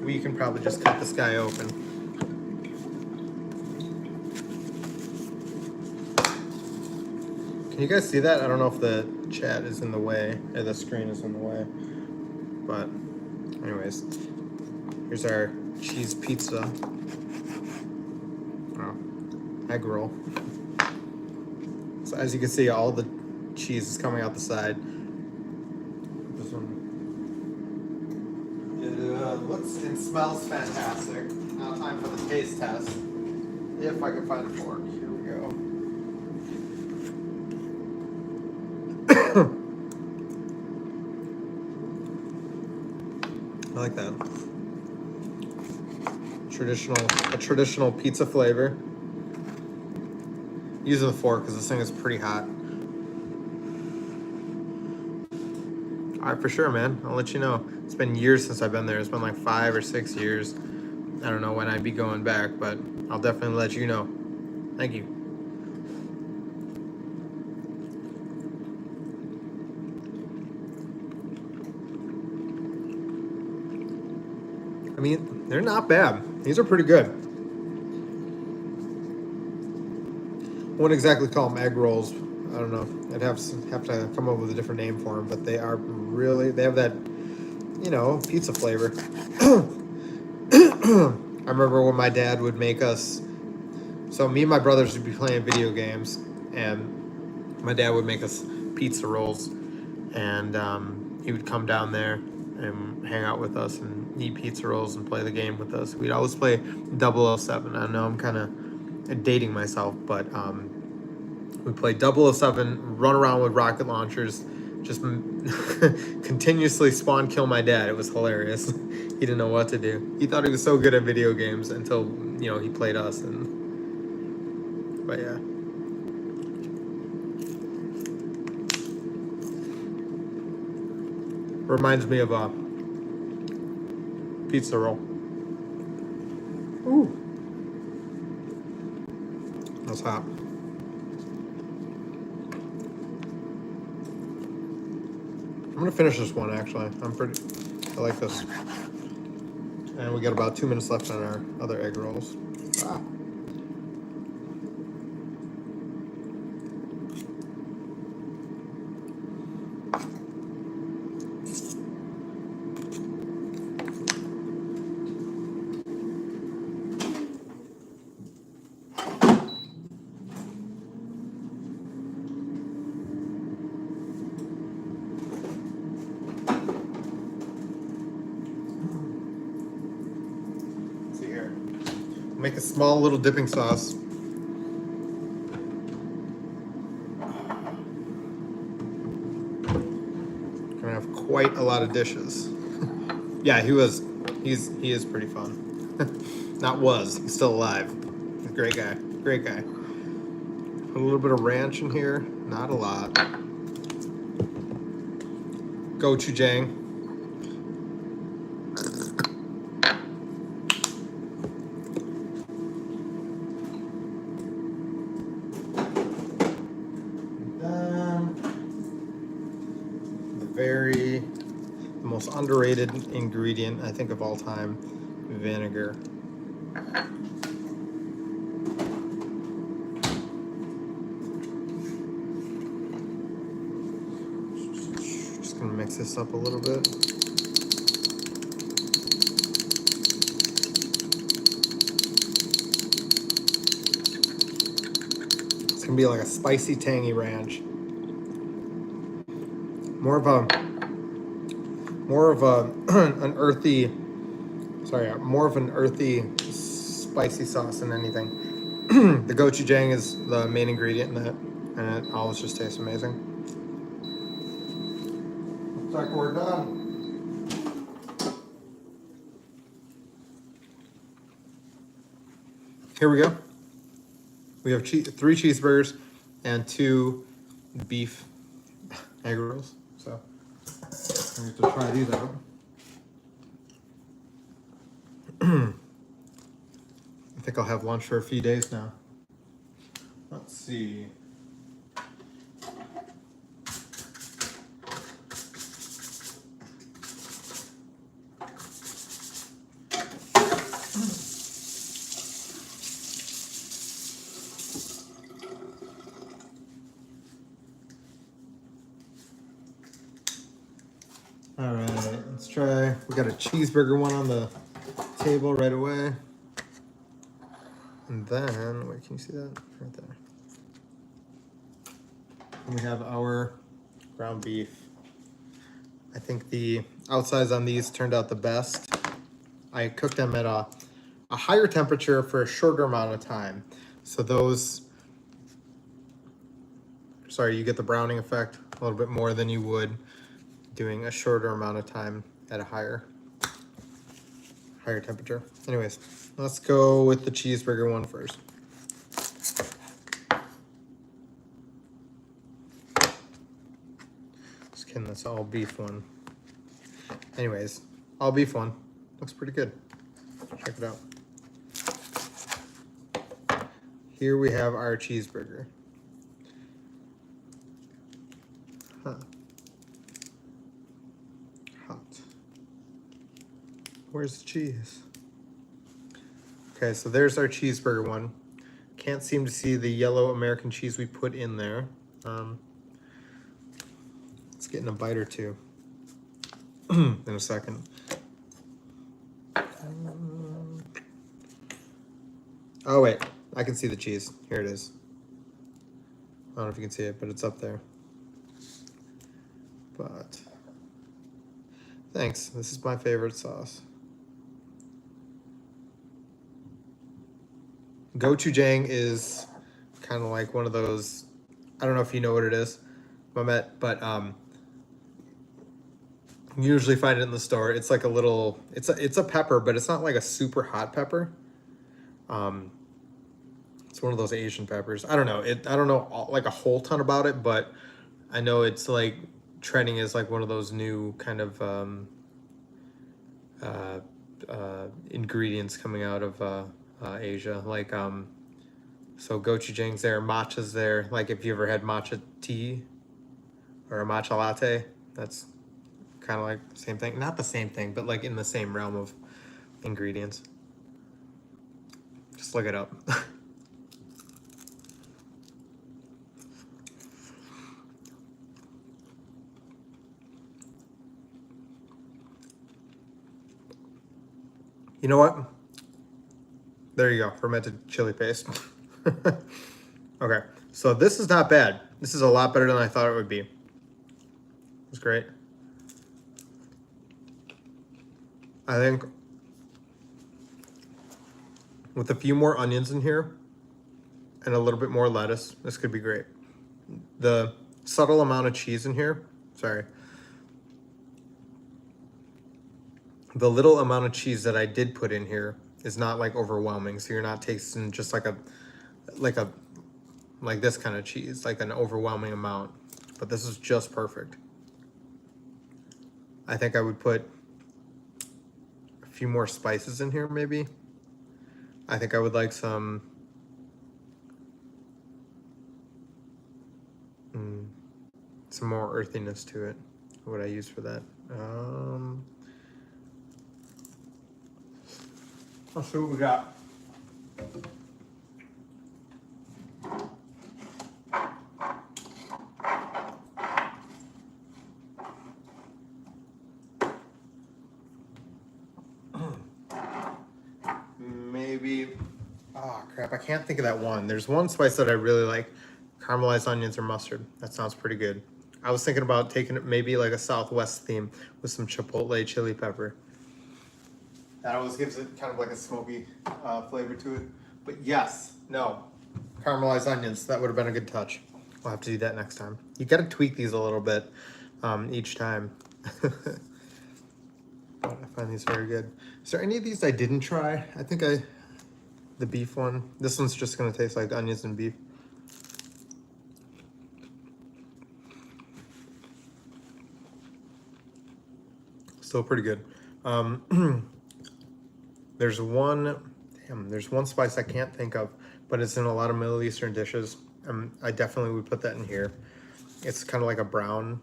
we can probably just cut this guy open. Can you guys see that? I don't know if the chat is in the way, or the screen is in the way. But, anyways, here's our cheese pizza. Oh, egg roll. So as you can see, all the cheese is coming out the side. This one. It looks and smells fantastic. Now time for the taste test. If I can find a fork. Here we go. I like that. A traditional pizza flavor. Using the fork because this thing is pretty hot. Alright, for sure, man. I'll let you know. It's been years since I've been there. It's been like 5 or 6 years. I don't know when I'd be going back, but I'll definitely let you know. Thank you. I mean, they're not bad. These are pretty good. I wouldn't exactly call them egg rolls. I don't know. I'd have to come up with a different name for them, but they are really, they have that, you know, pizza flavor. I remember when my dad would make us, so me and my brothers would be playing video games, and my dad would make us pizza rolls, and he would come down there and hang out with us and eat pizza rolls and play the game with us. We'd always play 007. I know I'm kind of dating myself, but we played 007, run around with rocket launchers, just continuously spawn kill my dad. It was hilarious. He didn't know what to do. He thought he was so good at video games until, you know, he played us. But yeah. Reminds me of a pizza roll. Ooh. That's hot. I'm gonna finish this one actually. I like this. And we got about 2 minutes left on our other egg rolls. Ah. Make a small little dipping sauce. Gonna have quite a lot of dishes. Yeah, he is pretty fun. Not was, he's still alive. He's a great guy, great guy. Put a little bit of ranch in here, not a lot. Gochujang. The most underrated ingredient, I think, of all time, vinegar. Just gonna mix this up a little bit. gonna be like a spicy, tangy ranch. More of a an earthy, sorry, more of an earthy, spicy sauce than anything. The gochujang is the main ingredient in that, and it always just tastes amazing. Looks like we're done. Here we go. We have 3 cheeseburgers and 2 beef egg rolls. So we have to try these out. I think I'll have lunch for a few days now. Let's see. All right, let's try. We got a cheeseburger one on the table right away. And then, wait, can you see that? Right there. And we have our ground beef. I think the outsides on these turned out the best. I cooked them at a higher temperature for a shorter amount of time. So those, sorry, you get the browning effect a little bit more than you would doing a shorter amount of time at a higher temperature. Anyways, let's go with the cheeseburger one first. Just kidding, that's all beef one. Anyways, all beef one. Looks pretty good. Check it out. Here we have our cheeseburger. Huh. Hot. Where's the cheese? Okay, so there's our cheeseburger one. Can't seem to see the yellow American cheese we put in there. Let's get in a bite or two in a second. Oh wait, I can see the cheese. Here it is. I don't know if you can see it, but it's up there. But thanks. This is my favorite sauce. Gochujang is kind of like one of those, I don't know if you know what it is, Mamet, but you usually find it in the store. It's like a little, it's a pepper, but it's not like a super hot pepper. It's one of those Asian peppers. I don't know. I don't know like a whole ton about it, but I know it's like trending as like one of those new kind of ingredients coming out of Asia. Like so gochujang's there, matcha's there. Like if you ever had matcha tea or a matcha latte, that's kind of like the same thing. Not the same thing, but like in the same realm of ingredients. Just look it up. You know what? There you go, fermented chili paste. Okay, so this is not bad. This is a lot better than I thought it would be. It's great. I think with a few more onions in here and a little bit more lettuce, this could be great. The subtle amount of cheese in here, sorry. The little amount of cheese that I did put in here is not like overwhelming. So you're not tasting just like this kind of cheese, like an overwhelming amount, but this is just perfect. I think I would put a few more spices in here, maybe. I think I would like some more earthiness to it. What would I use for that? Let's see what we got. Maybe, oh crap, I can't think of that one. There's one spice that I really like Caramelized onions or mustard. That sounds pretty good. I was thinking about taking it maybe like a Southwest theme with some chipotle chili pepper. That always gives it kind of like a smoky flavor to it. But yes, no, caramelized onions. That would have been a good touch. We'll have to do that next time. You got to tweak these a little bit each time. But I find these very good. Is there any of these I didn't try? I think the beef one. This one's just gonna taste like onions and beef. Still pretty good. There's one spice I can't think of, but it's in a lot of Middle Eastern dishes. I definitely would put that in here. It's kind of like a brown.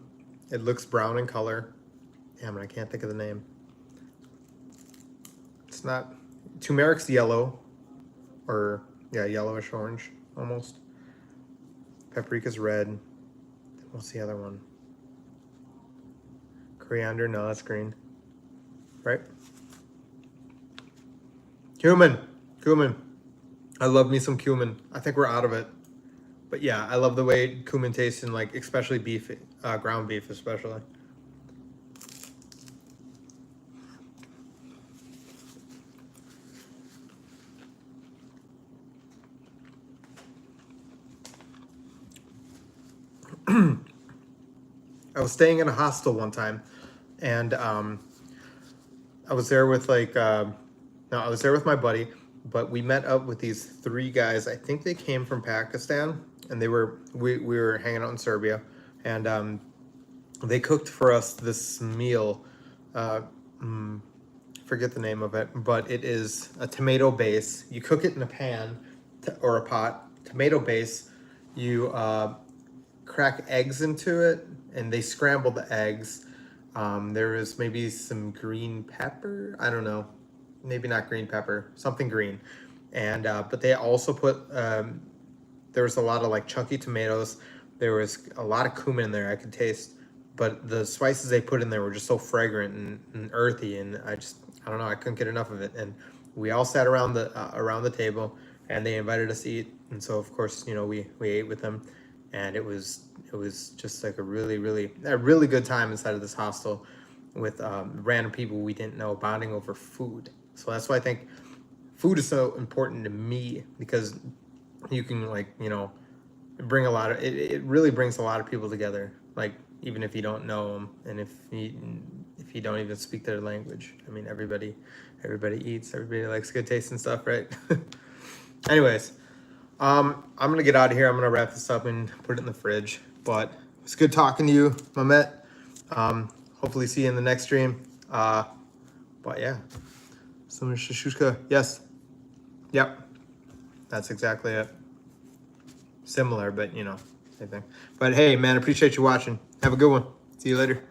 It looks brown in color. Damn it, I can't think of the name. It's not, turmeric's yellow, or yeah, yellowish orange almost. Paprika's red. What's the other one? Coriander, no, that's green. Right? Cumin. I love me some cumin. I think we're out of it. But yeah, I love the way cumin tastes in, like, especially beef, ground beef especially. I was staying in a hostel one time, and I was there with I was there with my buddy, but we met up with these 3 guys. I think they came from Pakistan, and we were hanging out in Serbia, and they cooked for us this meal. Forget the name of it, but it is a tomato base. You cook it in a pan or a pot, tomato base. You crack eggs into it, and they scramble the eggs. There is maybe some green pepper. I don't know, maybe not green pepper, something green. And but they also put there was a lot of like chunky tomatoes. There was a lot of cumin in there I could taste, but the spices they put in there were just so fragrant and earthy, and I don't know, I couldn't get enough of it. And we all sat around the table, and they invited us to eat, and so of course, you know, we ate with them. And it was just like a really good time inside of this hostel with random people we didn't know, bonding over food. So that's why I think food is so important to me, because you can, like, you know, bring a lot of it really brings a lot of people together, like, even if you don't know them, and if you don't even speak their language. I mean, everybody eats, everybody likes good tasting stuff, right? Anyways, I'm gonna get out of here. I'm gonna wrap this up and put it in the fridge. But it's good talking to you, Mamet. Hopefully see you in the next stream. But yeah, some shashushka. Yes. Yep. That's exactly it. Similar, but you know, same thing. But hey, man, appreciate you watching. Have a good one. See you later.